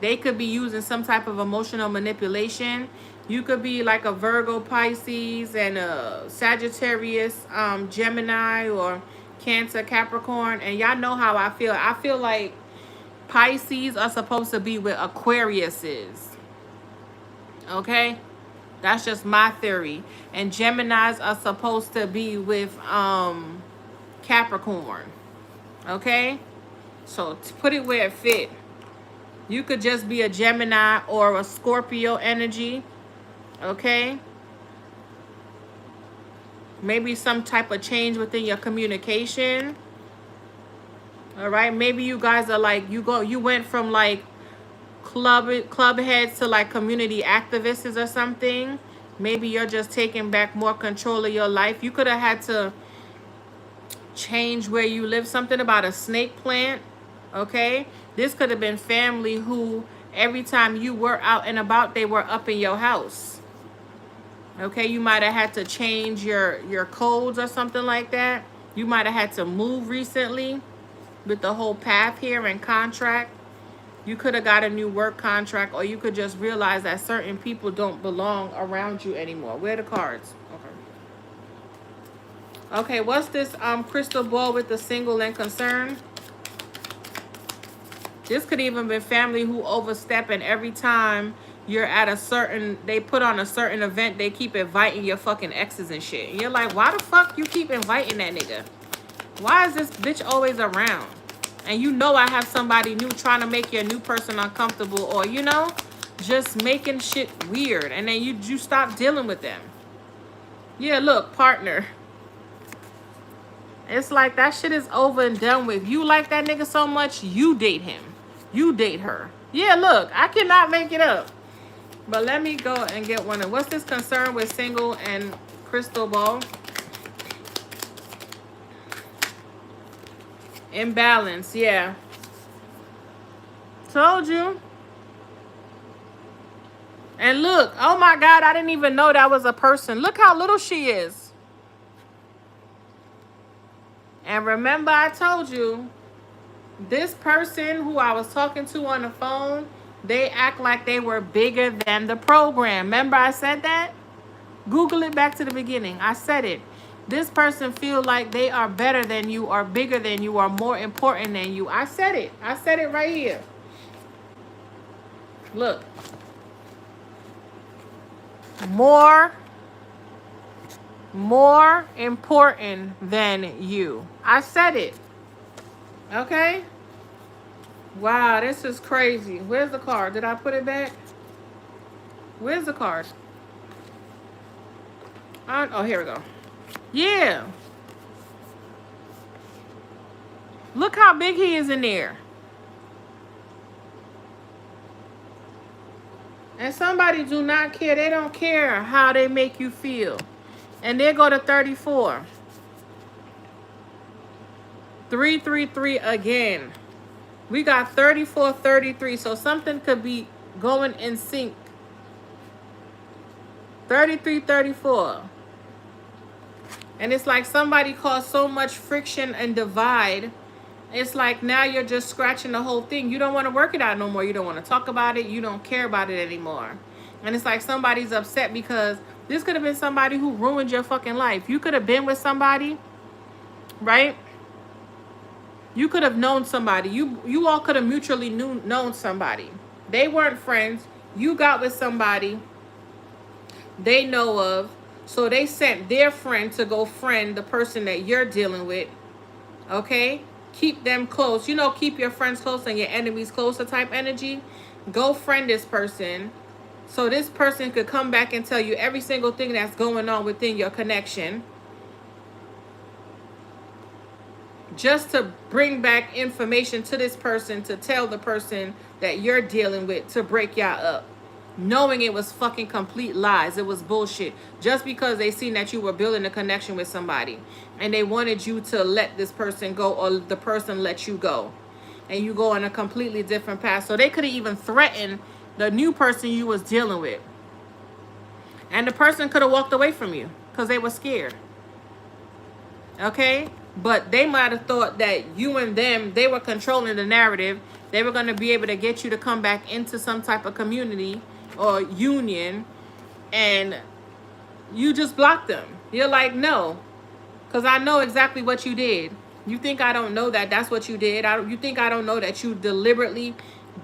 They could be using some type of emotional manipulation. You could be like a Virgo, Pisces, and a Sagittarius, Gemini, or Cancer, Capricorn. And y'all know how I feel. I feel like Pisces are supposed to be with Aquariuses. Okay? That's just my theory. And Geminis are supposed to be with Capricorn. Okay? So to put it where it fit. You could just be a Gemini or a Scorpio energy. Okay? Maybe some type of change within your communication. All right? Maybe you guys are like, you went from like club heads to like community activists or something. Maybe you're just taking back more control of your life. You could have had to change where you live. Something about a snake plant. Okay, this could have been family who every time you were out and about, they were up in your house. Okay, you might have had to change your codes or something like that. You might have had to move recently with the whole path here and contract. You could have got a new work contract, or you could just realize that certain people don't belong around you anymore. Where are the cards? Okay. Okay, what's this crystal ball with the single and concern? This could even be family who overstep, and every time you're at a certain, they put on a certain event, they keep inviting your fucking exes and shit. And you're like, why the fuck you keep inviting that nigga? Why is this bitch always around? And you know I have somebody new trying to make your new person uncomfortable, or, you know, just making shit weird. And then you stop dealing with them. Yeah, look, partner. It's like that shit is over and done with. You like that nigga so much, you date him. You date her. Yeah, look, I cannot make it up. But let me go and get one. What's this concern with single and crystal ball? Imbalance, yeah. Told you. And look, oh my God, I didn't even know that was a person. Look how little she is. And remember I told you, this person who I was talking to on the phone, they act like they were bigger than the program. Remember I said that? Google it back to the beginning. I said it. This person feel like they are better than you, or bigger than you, or more important than you. I said it. I said it right here. Look. More important than you. I said it. Okay? Wow, this is crazy. Where's the card? Did I put it back? Where's the card? Oh, here we go. Yeah. Look how big he is in there. And somebody do not care. They don't care how they make you feel. And there go to 34. 333 again. We got 34, 33. So something could be going in sync. 33, 34. And it's like somebody caused so much friction and divide it's like now you're just scratching the whole thing. You don't want to work it out no more. You don't want to talk about it. You don't care about it anymore. And it's like somebody's upset because this could have been somebody who ruined your fucking life. You could have been with somebody, right? You could have known somebody. You all could have mutually known somebody. They weren't friends. You got with somebody they know of. So they sent their friend to go friend the person that you're dealing with. Okay? Keep them close. You know, keep your friends close and your enemies closer type energy. Go friend this person. So this person could come back and tell you every single thing that's going on within your connection. Just to bring back information to this person, to tell the person that you're dealing with to break y'all up. Knowing it was fucking complete lies. It was bullshit. Just because they seen that you were building a connection with somebody. And they wanted you to let this person go, or the person let you go. And you go on a completely different path. So they could have even threatened the new person you was dealing with. And the person could have walked away from you because they were scared. Okay? But they might have thought that you and them, they were controlling the narrative. They were going to be able to get you to come back into some type of community or union. And you just blocked them. You're like, no. Because I know exactly what you did. You think I don't know that that's what you did? You think I don't know that you deliberately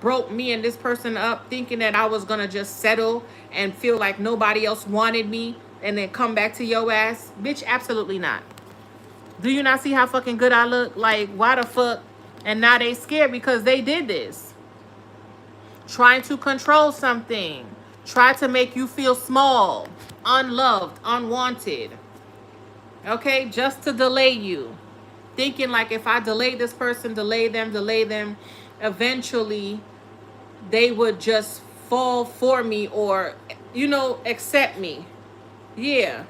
broke me and this person up thinking that I was going to just settle and feel like nobody else wanted me and then come back to your ass? Bitch, absolutely not. Do you not see how fucking good I look? Like, why the fuck? And now they scared because they did this. Trying to control something. Try to make you feel small, unloved, unwanted. Okay? Just to delay you. Thinking like if I delay this person, delay them, eventually they would just fall for me or, you know, accept me. Yeah.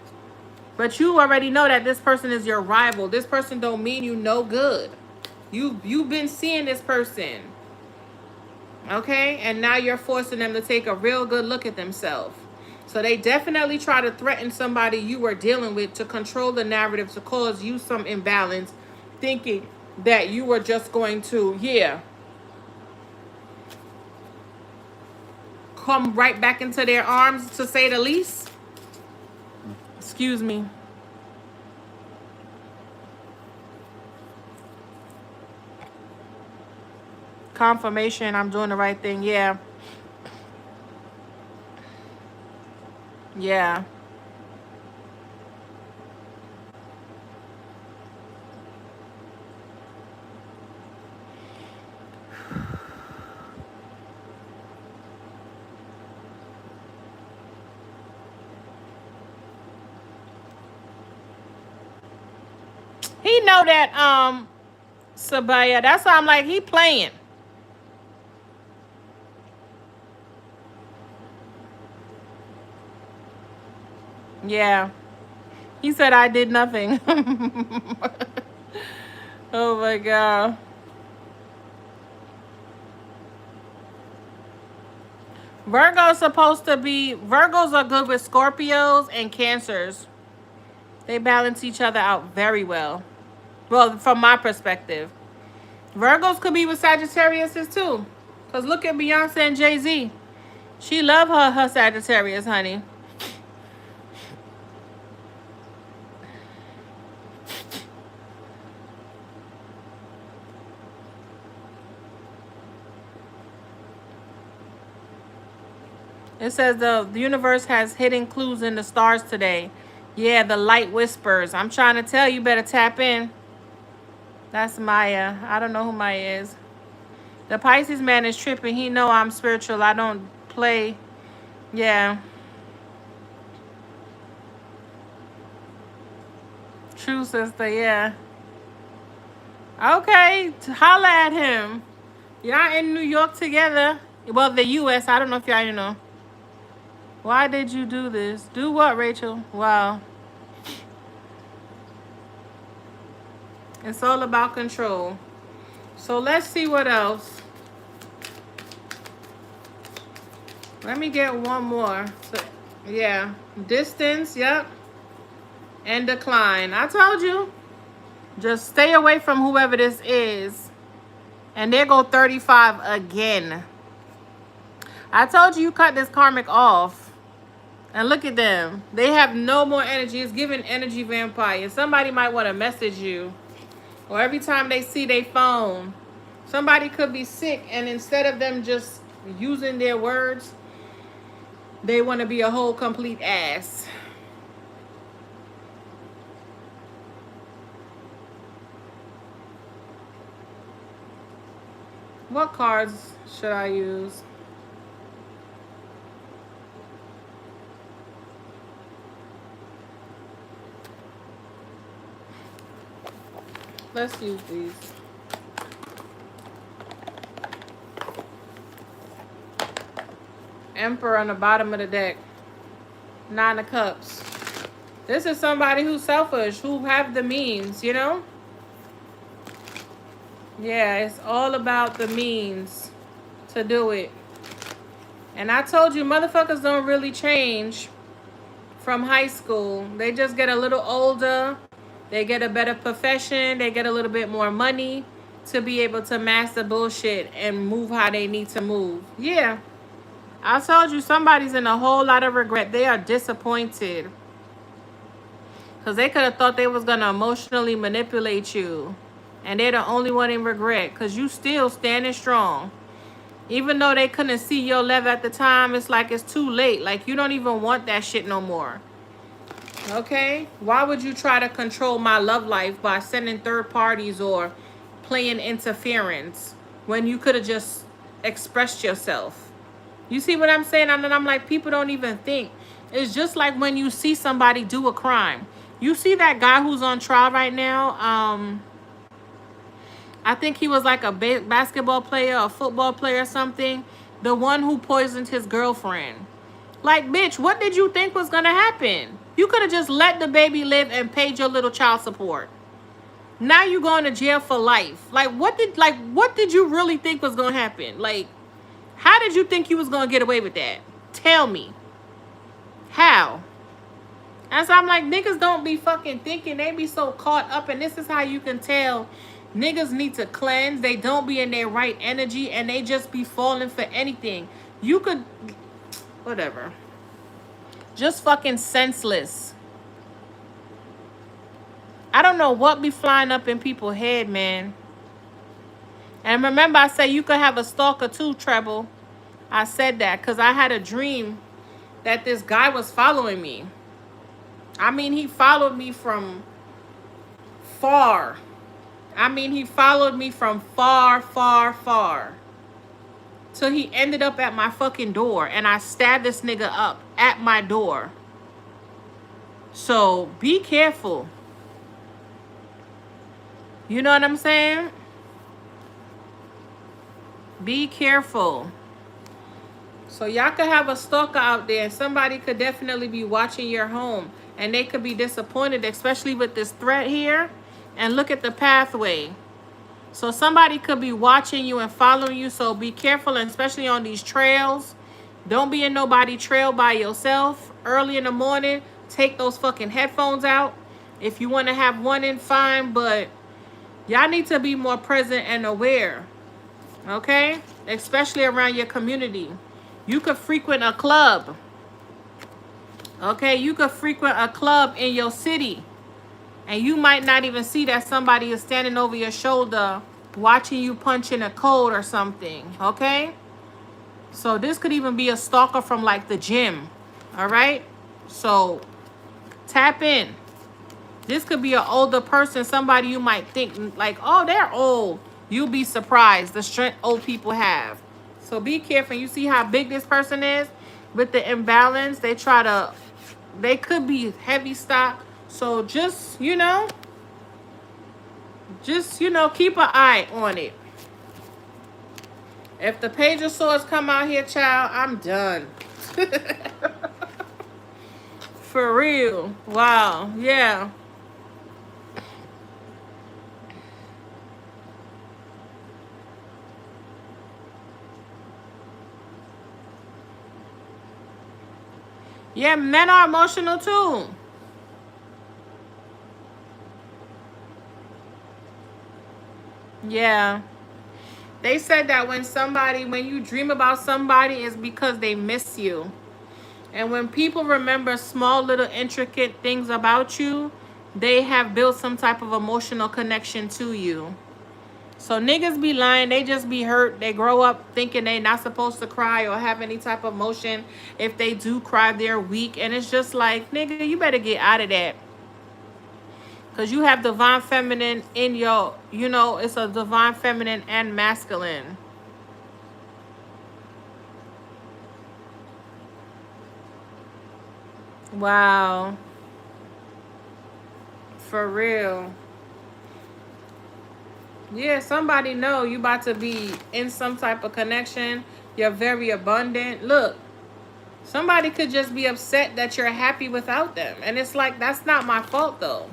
But you already know that this person is your rival. This person don't mean you no good. You've been seeing this person. Okay? And now you're forcing them to take a real good look at themselves. So they definitely try to threaten somebody you were dealing with to control the narrative, to cause you some imbalance, thinking that you were just going to, come right back into their arms, to say the least. Excuse me. Confirmation, I'm doing the right thing. Yeah. Yeah. He know that, Sabaya. That's why I'm like, he playing. Yeah. He said I did nothing. Oh my God. Virgo's supposed to be, Virgos are good with Scorpios and Cancers. They balance each other out very well. Well, from my perspective. Virgos could be with Sagittariuses too. Because look at Beyonce and Jay-Z. She love her Sagittarius, honey. It says the universe has hidden clues in the stars today. Yeah, the light whispers. I'm trying to tell you, better tap in. That's Maya. I don't know who Maya is. The Pisces man is tripping. He know I'm spiritual. I don't play. Yeah. True, sister. Yeah. Okay. Holla at him. Y'all in New York together. Well, the U.S. I don't know if y'all, know. Why did you do this? Do what, Rachel? Wow. It's all about control. So let's see what else. Let me get one more. So, yeah. Distance, yep. And decline. I told you. Just stay away from whoever this is. And there go 35 again. I told you cut this karmic off. And look at them. They have no more energy. It's giving energy vampire. Somebody might want to message you. Or every time they see their phone, somebody could be sick. And instead of them just using their words, they want to be a whole complete ass. What cards should I use? Let's use these. Emperor on the bottom of the deck. 9 of Cups. This is somebody who's selfish, who have the means, you know? Yeah, it's all about the means to do it. And I told you, motherfuckers don't really change from high school. They just get a little older. They get a better profession. They get a little bit more money to be able to master bullshit and move how they need to move. Yeah. I told you, somebody's in a whole lot of regret. They are disappointed. Because they could have thought they was going to emotionally manipulate you. And they're the only one in regret. Because you still standing strong. Even though they couldn't see your level at the time, it's like it's too late. Like, you don't even want that shit no more. Okay? Why would you try to control my love life by sending third parties or playing interference when you could have just expressed yourself? You see what I'm saying? And I'm like, people don't even think. It's just like when you see somebody do a crime. You see that guy who's on trial right now? I think he was like a basketball player, a football player or something. The one who poisoned his girlfriend. Like, bitch, what did you think was going to happen? You could have just let the baby live and paid your little child support. Now you going to jail for life. Like, what did you really think was going to happen? Like, how did you think you was going to get away with that? Tell me. How? And so I'm like, niggas don't be fucking thinking. They be so caught up. And this is how you can tell niggas need to cleanse. They don't be in their right energy. And they just be falling for anything. You could... Whatever. Just fucking senseless. I don't know what be flying up in people's head, man. And remember, I said you could have a stalker too, Treble. I said that because I had a dream that this guy was following me. I mean, he followed me from far. I mean, he followed me from far, far, far. So he ended up at my fucking door. And I stabbed this nigga up at my door. So be careful. You know what I'm saying? Be careful. So y'all could have a stalker out there. And somebody could definitely be watching your home. And they could be disappointed, especially with this threat here. And look at the pathway. So somebody could be watching you and following you. So be careful, and especially on these trails. Don't be in nobody's trail by yourself. Early in the morning, take those fucking headphones out. If you want to have one in, fine. But y'all need to be more present and aware. Okay? Especially around your community. You could frequent a club. Okay? You could frequent a club in your city. And you might not even see that somebody is standing over your shoulder watching you punch in a code or something. Okay? So this could even be a stalker from like the gym. Alright? So tap in. This could be an older person. Somebody you might think like, oh, they're old. You'll be surprised the strength old people have. So be careful. You see how big this person is? With the imbalance, they could be heavy stock. So just, you know, keep an eye on it. If the Page of Swords come out here, child, I'm done. For real. Wow. Yeah. Yeah, men are emotional too. Yeah. They said that when you dream about somebody, it's because they miss you. And when people remember small little intricate things about you, they have built some type of emotional connection to you. So niggas be lying, they just be hurt. They grow up thinking they not supposed to cry or have any type of emotion. If they do cry, they're weak. And it's just like, nigga, you better get out of that. Because you have divine feminine in your, it's a divine feminine and masculine. Wow. For real. Yeah, somebody know you about to be in some type of connection. You're very abundant. Look, somebody could just be upset that you're happy without them. And it's like, that's not my fault though.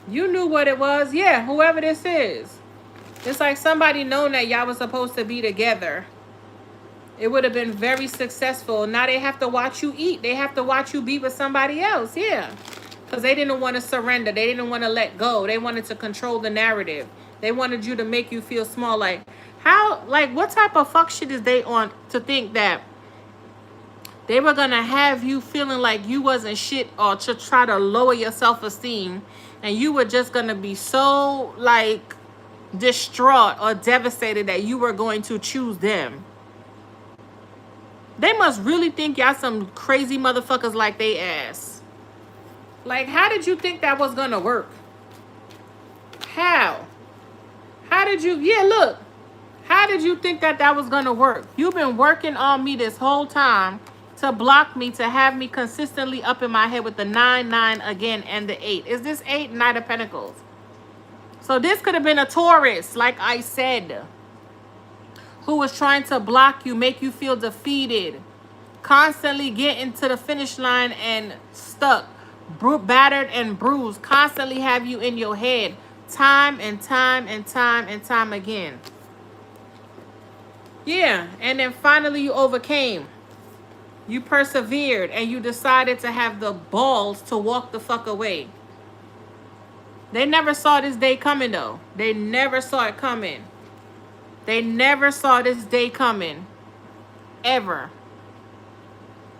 You knew what it was. Yeah, whoever this is. It's like somebody known that y'all was supposed to be together. It would have been very successful. Now they have to watch you eat. They have to watch you be with somebody else. Yeah. Because they didn't want to surrender. They didn't want to let go. They wanted to control the narrative. They wanted you to make you feel small. Like, what type of fuck shit is they on to think that they were going to have you feeling like you wasn't shit or to try to lower your self-esteem, and you were just going to be so, like, distraught or devastated that you were going to choose them. They must really think y'all some crazy motherfuckers like they ass. Like, how did you think that was going to work? How? How did you, look. How did you think that was going to work? You've been working on me this whole time to block me, to have me consistently up in my head with the 9 again and the 8. Is this 8 Knight of Pentacles? So this could have been a Taurus, like I said, who was trying to block you, make you feel defeated, constantly getting to the finish line and stuck, battered and bruised, constantly have you in your head time and time and time and time again. Yeah, and then finally you overcame. You persevered and you decided to have the balls to walk the fuck away. They never saw this day coming though. They never saw it coming. They never saw this day coming. Ever.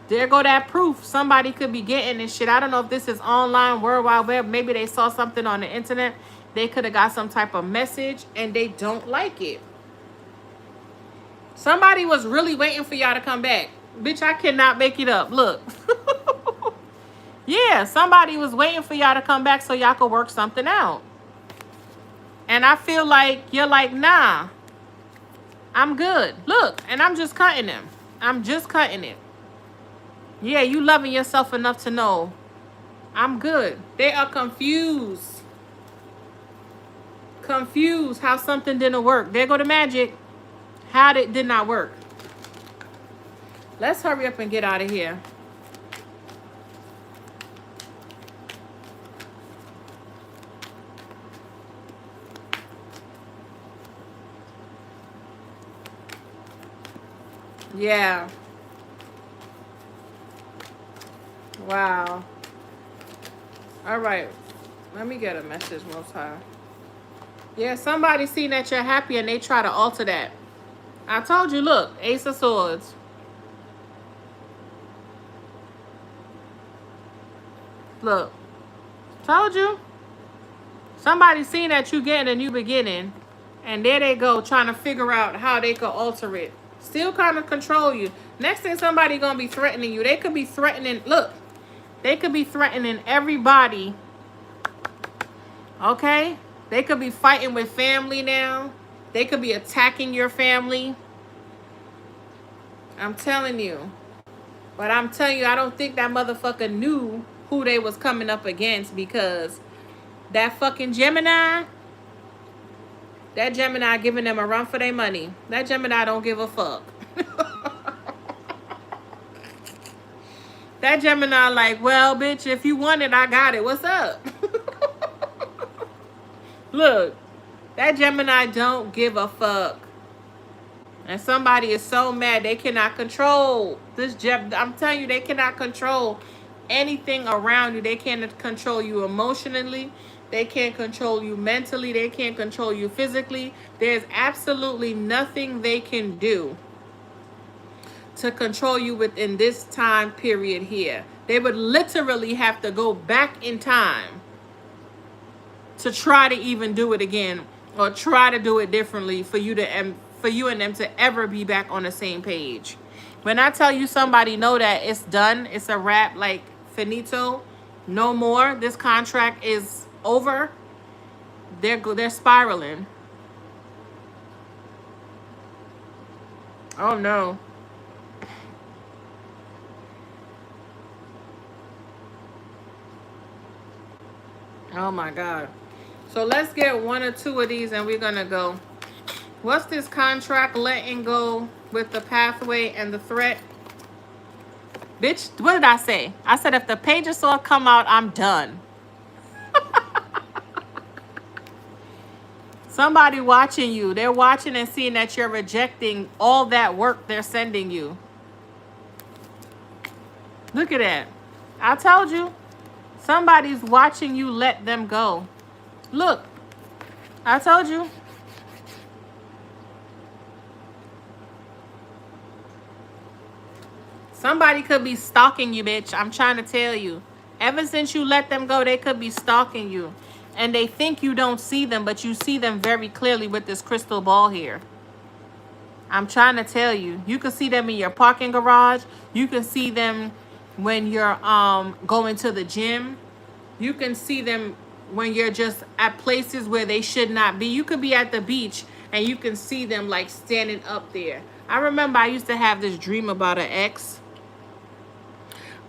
There go that proof. Somebody could be getting this shit. I don't know if this is online, World Wide Web. Maybe they saw something on the internet. They could have got some type of message and they don't like it. Somebody was really waiting for y'all to come back. Bitch, I cannot make it up. Look. Yeah, somebody was waiting for y'all to come back so y'all could work something out. And I feel like you're like, nah, I'm good. Look, and I'm just cutting them. I'm just cutting it. Yeah, you loving yourself enough to know I'm good. They are confused. Confused how something didn't work. There go the magic. How it did not work. Let's hurry up and get out of here. Yeah. Wow. All right. Let me get a message most high. Yeah, somebody seen that you're happy and they try to alter that. I told you, look, Ace of Swords. Look. Told you. Somebody seen that you getting a new beginning. And there they go trying to figure out how they could alter it. Still kind of control you. Next thing somebody gonna be threatening you. They could be threatening, look. They could be threatening everybody. Okay? They could be fighting with family now. They could be attacking your family. I'm telling you. But I'm telling you, I don't think that motherfucker knew who they was coming up against, because that fucking Gemini, that Gemini giving them a run for their money. That Gemini don't give a fuck. That Gemini like, well, bitch, if you want it, I got it. What's up? Look, that Gemini don't give a fuck. And somebody is so mad they cannot control this. I'm telling you, they cannot control anything around you. They cannot control you emotionally. They can't control you mentally. They can't control you physically. There's absolutely nothing they can do to control you within this time period here. They would literally have to go back in time to try to even do it again, or try to do it differently for you and them to ever be back on the same page. When I tell you somebody know that it's done, it's a wrap, like finito, no more, this contract is over, they're spiraling. Oh no. Oh my God. So let's get one or two of these and we're gonna go. What's this contract letting go with the pathway and the threat? Bitch, what did I say? I said if the page of sword come out, I'm done. Somebody watching you. They're watching and seeing that you're rejecting all that work they're sending you. Look at that. I told you. Somebody's watching you let them go. Look. I told you. Somebody could be stalking you, bitch. I'm trying to tell you. Ever since you let them go, they could be stalking you. And they think you don't see them, but you see them very clearly with this crystal ball here. I'm trying to tell you. You can see them in your parking garage. You can see them when you're going to the gym. You can see them when you're just at places where they should not be. You could be at the beach and you can see them like standing up there. I remember I used to have this dream about an ex.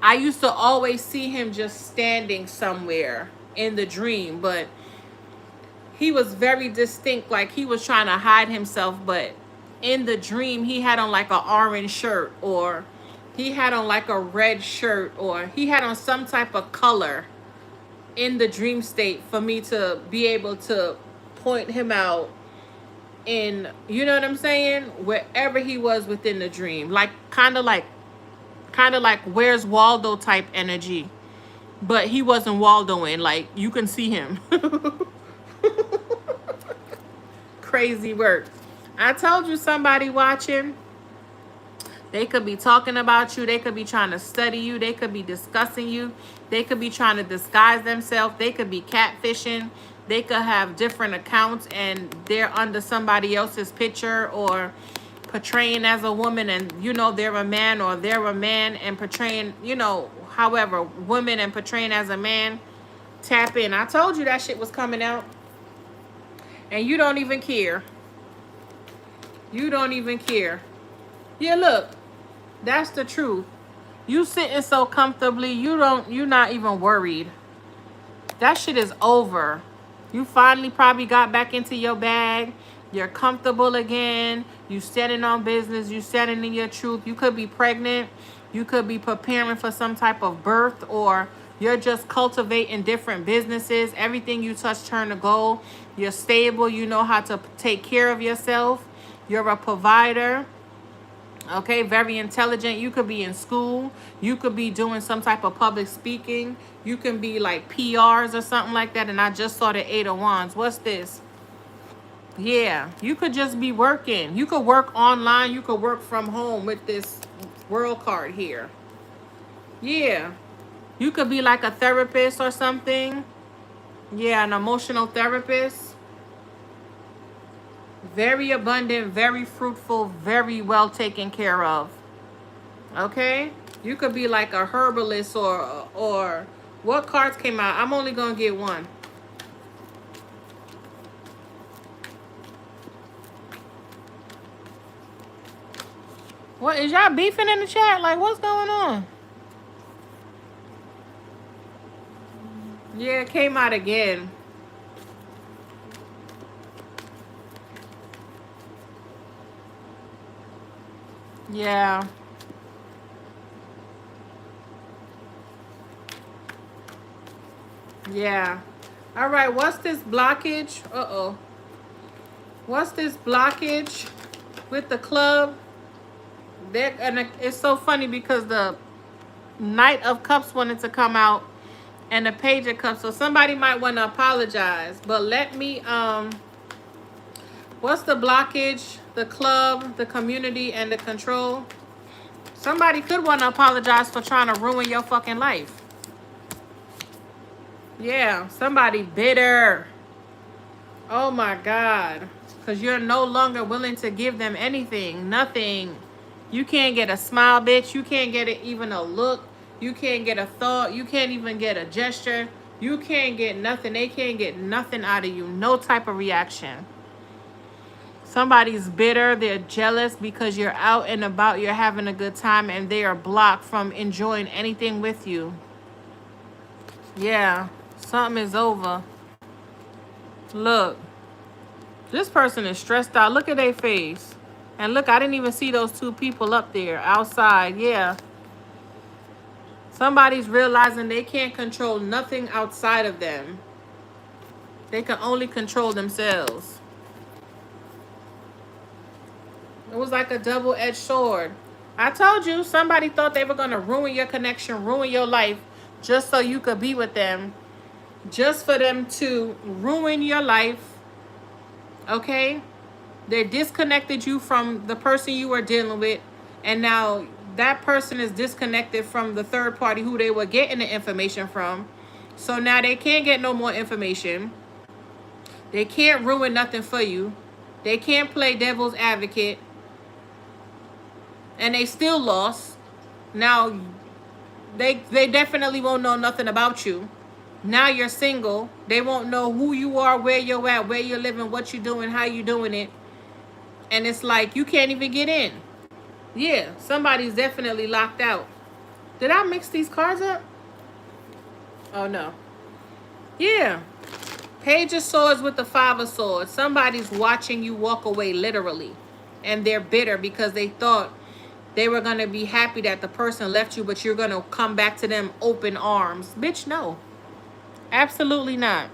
I used to always see him just standing somewhere in the dream, but he was very distinct, like he was trying to hide himself, but in the dream he had on like an orange shirt, or he had on like a red shirt, or he had on some type of color in the dream state for me to be able to point him out in, you know what I'm saying, wherever he was within the dream, like kind of like Where's Waldo type energy. But he wasn't Waldoing, like you can see him. Crazy work. I told you somebody watching. They could be talking about you. They could be trying to study you. They could be discussing you. They could be trying to disguise themselves. They could be catfishing. They could have different accounts and they're under somebody else's picture, or portraying as a woman and they're a man, or they're a man and portraying, however, women and portraying as a man. Tap in. I told you that shit was coming out. And you don't even care. You don't even care. Yeah, look. That's the truth. You sitting so comfortably, you're not even worried. That shit is over. You finally probably got back into your bag. You're comfortable again. You standing on business. You standing in your truth. You could be pregnant. You could be preparing for some type of birth, or you're just cultivating different businesses. Everything you touch turn to gold. You're stable. You know how to take care of yourself. You're a provider. Okay, very intelligent. You could be in school. You could be doing some type of public speaking. You can be like PRs or something like that. And I just saw the 8 of Wands. What's this? Yeah, you could just be working. You could work online. You could work from home with this world card here. Yeah, you could be like a therapist or something. Yeah, an emotional therapist. Very abundant, very fruitful, very well taken care of. Okay, you could be like a herbalist, or what cards came out? I'm only gonna get one. What is y'all beefing in the chat? Like, what's going on? Yeah, it came out again. Yeah. Yeah. All right, what's this blockage? Uh-oh. What's this blockage with the club? And it's so funny because the Knight of Cups wanted to come out, and the Page of Cups. So somebody might want to apologize. But let me, what's the blockage? The club, the community, and the control. Somebody could want to apologize for trying to ruin your fucking life. Yeah, somebody bitter. Oh my God. Because you're no longer willing to give them anything. Nothing. You can't get a smile, bitch. You can't get even a look. You can't get a thought. You can't even get a gesture. You can't get nothing. They can't get nothing out of you. No type of reaction. Somebody's bitter. They're jealous because you're out and about. You're having a good time. And they are blocked from enjoying anything with you. Yeah. Something is over. Look. This person is stressed out. Look at their face. And look, I didn't even see those two people up there outside. Yeah. Somebody's realizing they can't control nothing outside of them. They can only control themselves. It was like a double-edged sword. I told you, somebody thought they were going to ruin your connection, ruin your life, just so you could be with them. Just for them to ruin your life. Okay? They disconnected you from the person you were dealing with. And now that person is disconnected from the third party who they were getting the information from. So now they can't get no more information. They can't ruin nothing for you. They can't play devil's advocate. And they still lost. Now, they definitely won't know nothing about you. Now you're single. They won't know who you are, where you're at, where you're living, what you're doing, how you're doing it. And it's like you can't even get in. Yeah, somebody's definitely locked out. Did I mix these cards up? Oh, no. Yeah. Page of Swords with the Five of Swords. Somebody's watching you walk away, literally. And they're bitter because they thought they were going to be happy that the person left you, but you're going to come back to them open arms. Bitch, no. Absolutely not.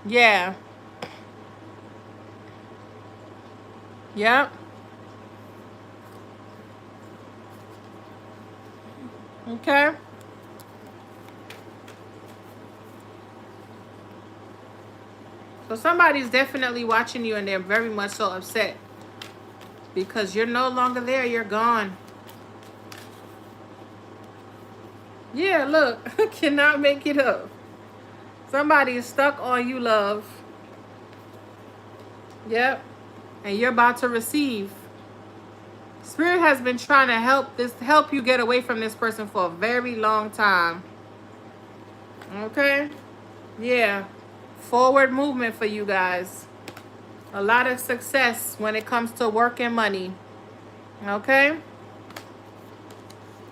Yeah. Yep. Okay. So somebody's definitely watching you and they're very much so upset because you're no longer there. You're gone. Yeah, look. Cannot make it up. Somebody is stuck on you, love. Yep. And you're about to receive. Spirit has been trying to help you get away from this person for a very long time. Okay? Yeah. Forward movement for you guys. A lot of success when it comes to work and money. Okay?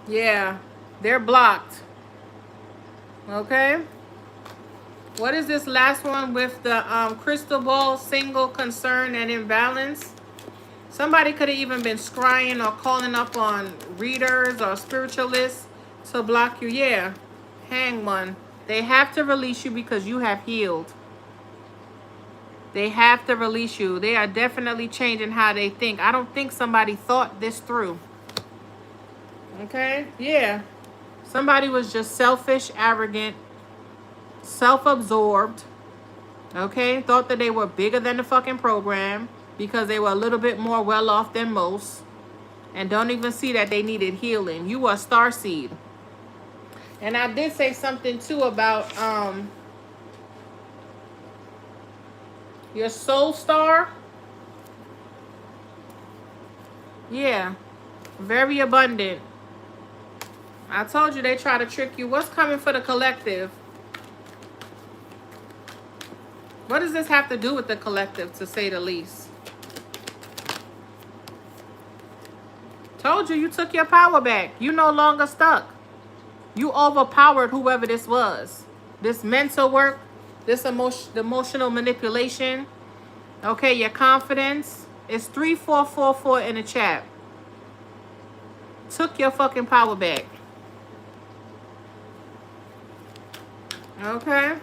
Yeah. They're blocked. Okay? What is this last one with the crystal ball, single, concern, and imbalance? Somebody could have even been scrying or calling up on readers or spiritualists to block you. Yeah. Hang one. They have to release you because you have healed. They have to release you. They are definitely changing how they think. I don't think somebody thought this through. Okay? Yeah. Somebody was just selfish, arrogant, self-absorbed. Okay? Thought that they were bigger than the fucking program because they were a little bit more well off than most. And don't even see that they needed healing. You are a starseed. And I did say something too about your soul star. Yeah. Very abundant. I told you they try to trick you. What's coming for the collective? What does this have to do with the collective, to say the least? Told you, you took your power back. You no longer stuck. You overpowered whoever this was. This mental work, this emotional manipulation. Okay, your confidence. It's 3444 in the chat. Took your fucking power back. Okay.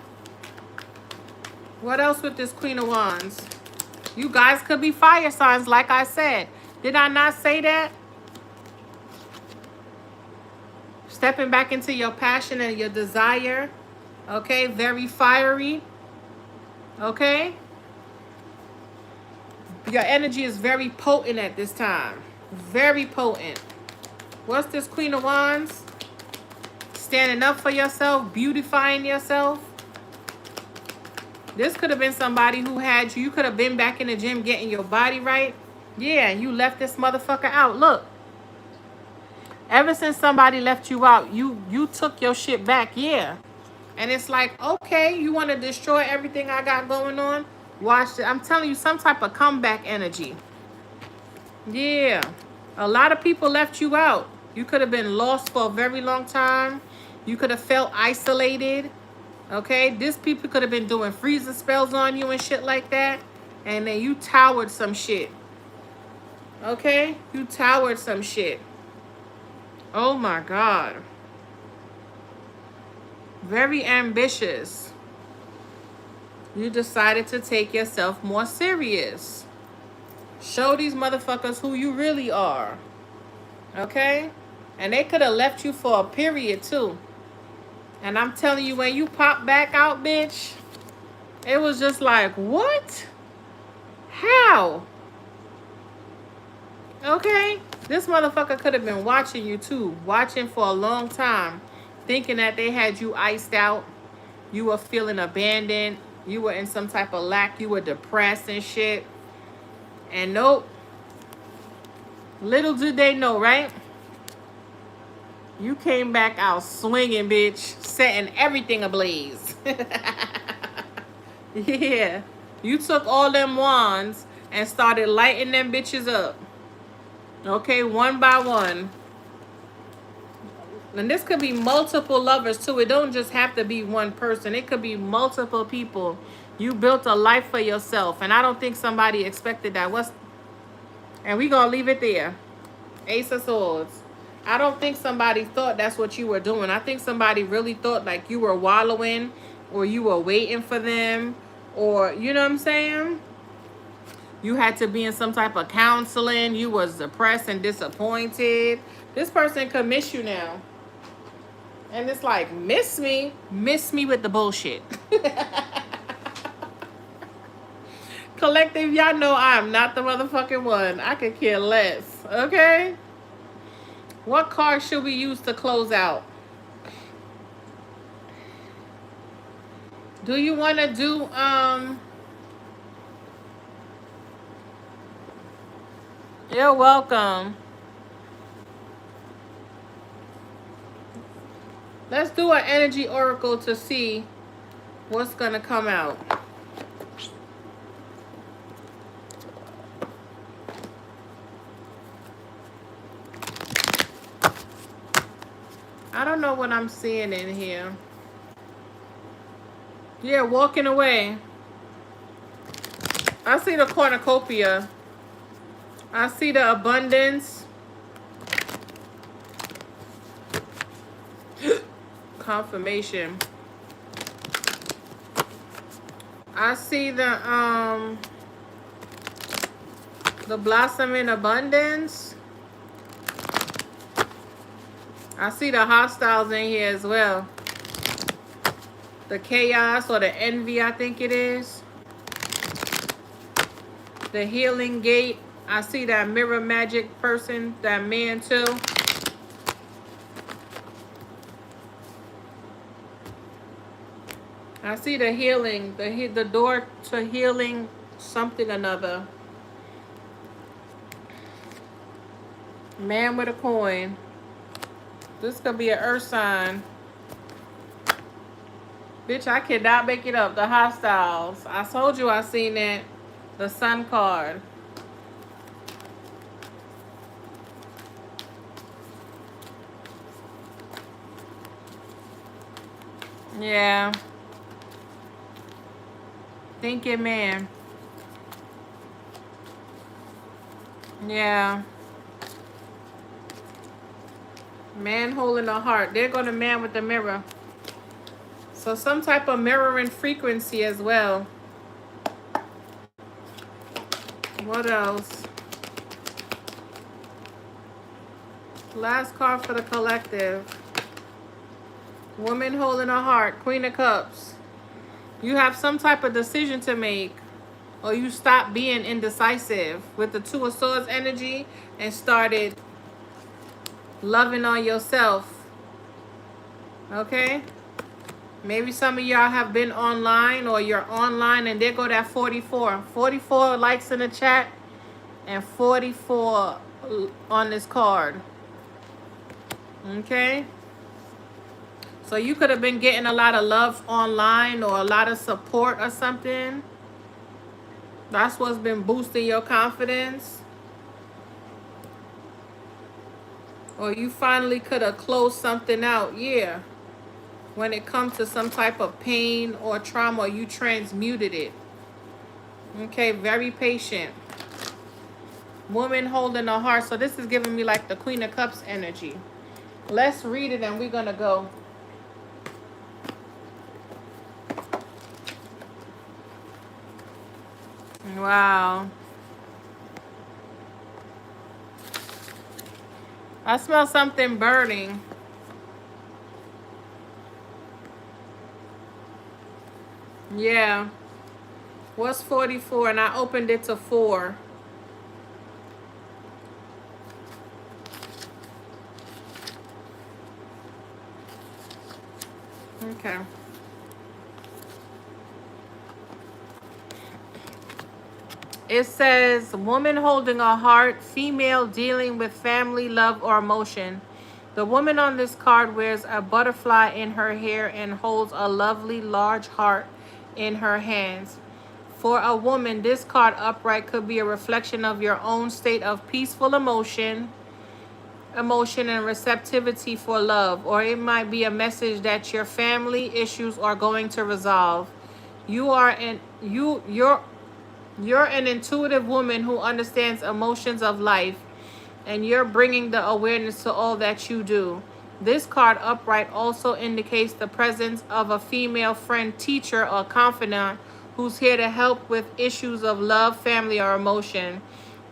What else with this Queen of Wands? You guys could be fire signs, like I said. Did I not say that? stepping back into your passion and your desire. Okay, very fiery. Okay, your energy is very potent at this time. Very potent. What's this Queen of Wands? Standing up for yourself, beautifying yourself. This could have been somebody who had you. You could have been back in the gym getting your body right. Yeah, and you left this motherfucker out. Look. Ever since somebody left you out, you took your shit back. Yeah. And it's like, okay, you want to destroy everything I got going on? Watch it. I'm telling you, some type of comeback energy. Yeah. A lot of people left you out. You could have been lost for a very long time. You could have felt isolated. Okay? These people could have been doing freezing spells on you and shit like that. And then you towered some shit. Okay? You towered some shit. Oh my God. Very ambitious. You decided to take yourself more serious. Show these motherfuckers who you really are. Okay? And they could have left you for a period too. And I'm telling you, when you pop back out, bitch, it was just like, what? How? Okay? This motherfucker could have been watching you too. Watching for a long time. Thinking that they had you iced out. You were feeling abandoned. You were in some type of lack. You were depressed and shit. And nope. Little did they know, right? You came back out swinging, bitch. Setting everything ablaze. Yeah. You took all them wands and started lighting them bitches up. Okay, one by one. And this could be multiple lovers too. It don't just have to be one person. It could be multiple people. You built a life for yourself. And I don't think somebody expected that. And we gonna leave it there. Ace of Swords. I don't think somebody thought that's what you were doing. I think somebody really thought like you were wallowing or you were waiting for them. Or, you know what I'm saying? You had to be in some type of counseling. You was depressed and disappointed. This person could miss you now. And it's like, miss me with the bullshit. Collective, y'all know I am not the motherfucking one. I could care less, okay? What card should we use to close out? Do you want to do, you're welcome. Let's do an energy oracle to see what's going to come out. I don't know what I'm seeing in here. Yeah, walking away. I see the cornucopia. I see the abundance. Confirmation. I see the blossoming abundance. I see the hostiles in here as well. The chaos or the envy, I think it is. The healing gate. I see that mirror magic person, that man too. I see the healing, the door to healing something another. Man with a coin. This could be an earth sign. Bitch, I cannot make it up. The hostiles. I told you I seen that. The sun card. Yeah. Thinking man. Yeah. Man holding a heart. There go the man with the mirror. So some type of mirroring frequency as well. What else? Last card for the collective. Woman holding a heart. Queen of Cups. You have some type of decision to make. Or you stop being indecisive with the Two of Swords energy and started loving on yourself. Okay? Maybe some of y'all have been online or you're online and there go that 44. 44 likes in the chat and 44 on this card. Okay? So you could have been getting a lot of love online or a lot of support or something. That's what's been boosting your confidence. Or you finally could have closed something out. Yeah. When it comes to some type of pain or trauma, you transmuted it. Okay, very patient. Woman holding a heart. So this is giving me like the Queen of Cups energy. Let's read it and we're going to go. Wow. I smell something burning. Yeah. What's 44? And I opened it to 4. Okay. It says, woman holding a heart, female dealing with family, love, or emotion. The woman on this card wears a butterfly in her hair and holds a lovely large heart in her hands. For a woman, this card upright could be a reflection of your own state of peaceful emotion and receptivity for love, or it might be a message that your family issues are going to resolve. You're an intuitive woman who understands emotions of life, and you're bringing the awareness to all that you do. This card upright also indicates the presence of a female friend, teacher, or confidant who's here to help with issues of love, family, or emotion.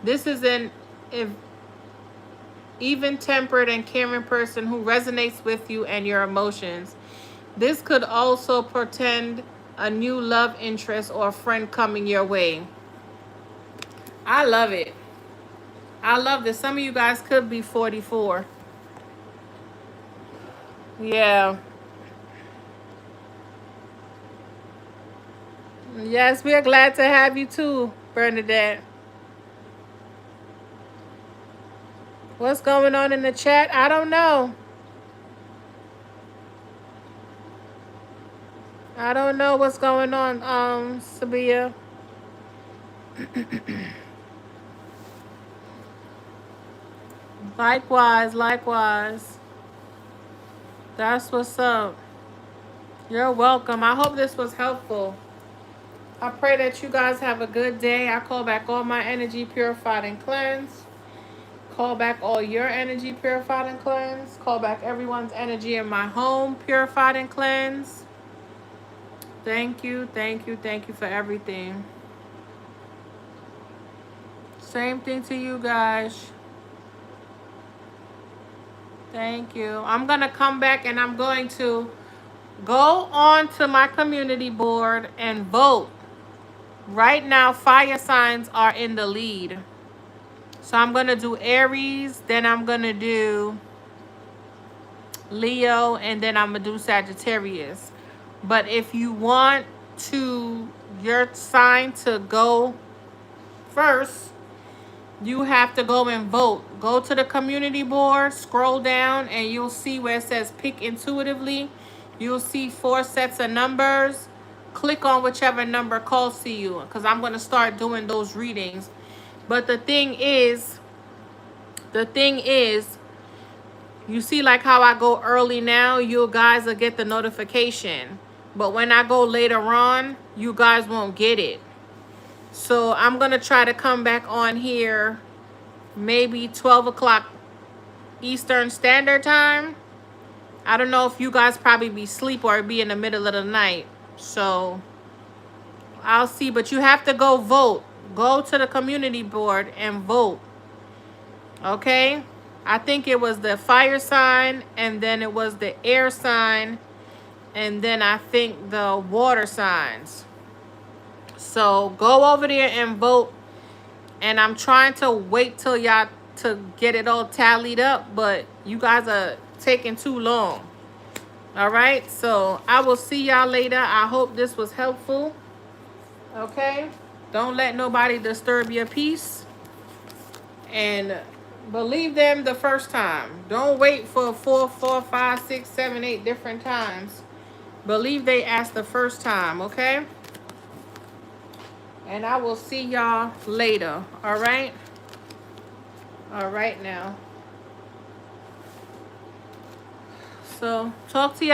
This is an even-tempered and caring person who resonates with you and your emotions. This could also portend a new love interest or friend coming your way. I love it. I love this. Some of you guys could be 44. Yeah. Yes, we're glad to have you too, Bernadette. What's going on in the chat? I don't know. I don't know what's going on, Sabia. Likewise, likewise. That's what's up. You're welcome. I hope this was helpful. I pray that you guys have a good day. I call back all my energy purified and cleansed. Call back all your energy purified and cleansed. Call back everyone's energy in my home purified and cleansed. Thank you, thank you, thank you for everything. Same thing to you guys. Thank you. I'm going to come back and I'm going to go on to my community board and vote. Right now, fire signs are in the lead. So I'm going to do Aries, then I'm going to do Leo, and then I'm going to do Sagittarius. But if you want your sign to go first, you have to go and vote. Go to the community board, scroll down, and you'll see where it says pick intuitively. You'll see 4 sets of numbers. Click on whichever number calls to you, because I'm going to start doing those readings. But the thing is, you see like how I go early now, you guys will get the notification. But when I go later on, you guys won't get it. So I'm going to try to come back on here maybe 12 o'clock Eastern Standard Time. I don't know if you guys probably be asleep or be in the middle of the night. So I'll see. But you have to go vote. Go to the community board and vote. Okay? I think it was the fire sign and then it was the air sign and then I think the water signs. So go over there and vote. And I'm trying to wait till y'all to get it all tallied up, but you guys are taking too long. All right, so I will see y'all later. I hope this was helpful. Okay, don't let nobody disturb your peace, and believe them the first time. Don't wait for 4, 4, 5, 6, 7, 8 different times. Believe they asked the first time. Okay, and I will see y'all later. All right, now. So talk to y'all.